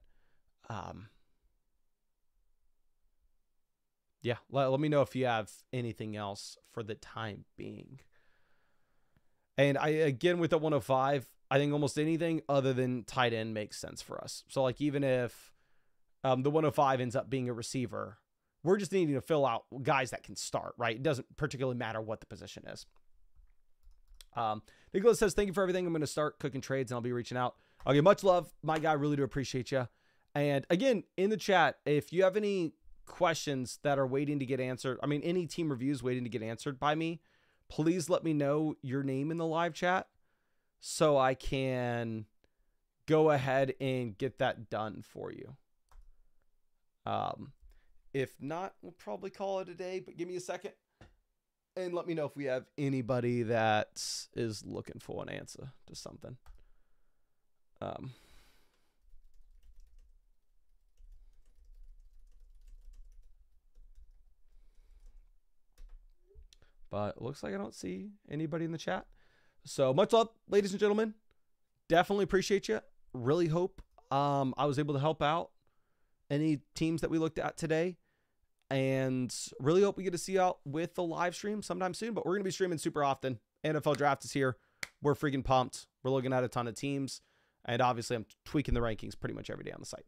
yeah, let me know if you have anything else for the time being. And again, with the 105, I think almost anything other than tight end makes sense for us. So like even if the 105 ends up being a receiver, we're just needing to fill out guys that can start, right? It doesn't particularly matter what the position is. Nicholas says, thank you for everything. I'm going to start cooking trades and I'll be reaching out. Okay, much love. My guy, really do appreciate you. And again, in the chat, if you have any questions that are waiting to get answered, I mean, any team reviews waiting to get answered by me, please let me know your name in the live chat so I can go ahead and get that done for you. If not, we'll probably call it a day, but give me a second and let me know if we have anybody that is looking for an answer to something. But it looks like I don't see anybody in the chat. So much love, ladies and gentlemen. Definitely appreciate you. Really hope I was able to help out any teams that we looked at today. And really hope we get to see you out with the live stream sometime soon. But we're going to be streaming super often. NFL Draft is here. We're freaking pumped. We're looking at a ton of teams. And obviously, I'm tweaking the rankings pretty much every day on the site.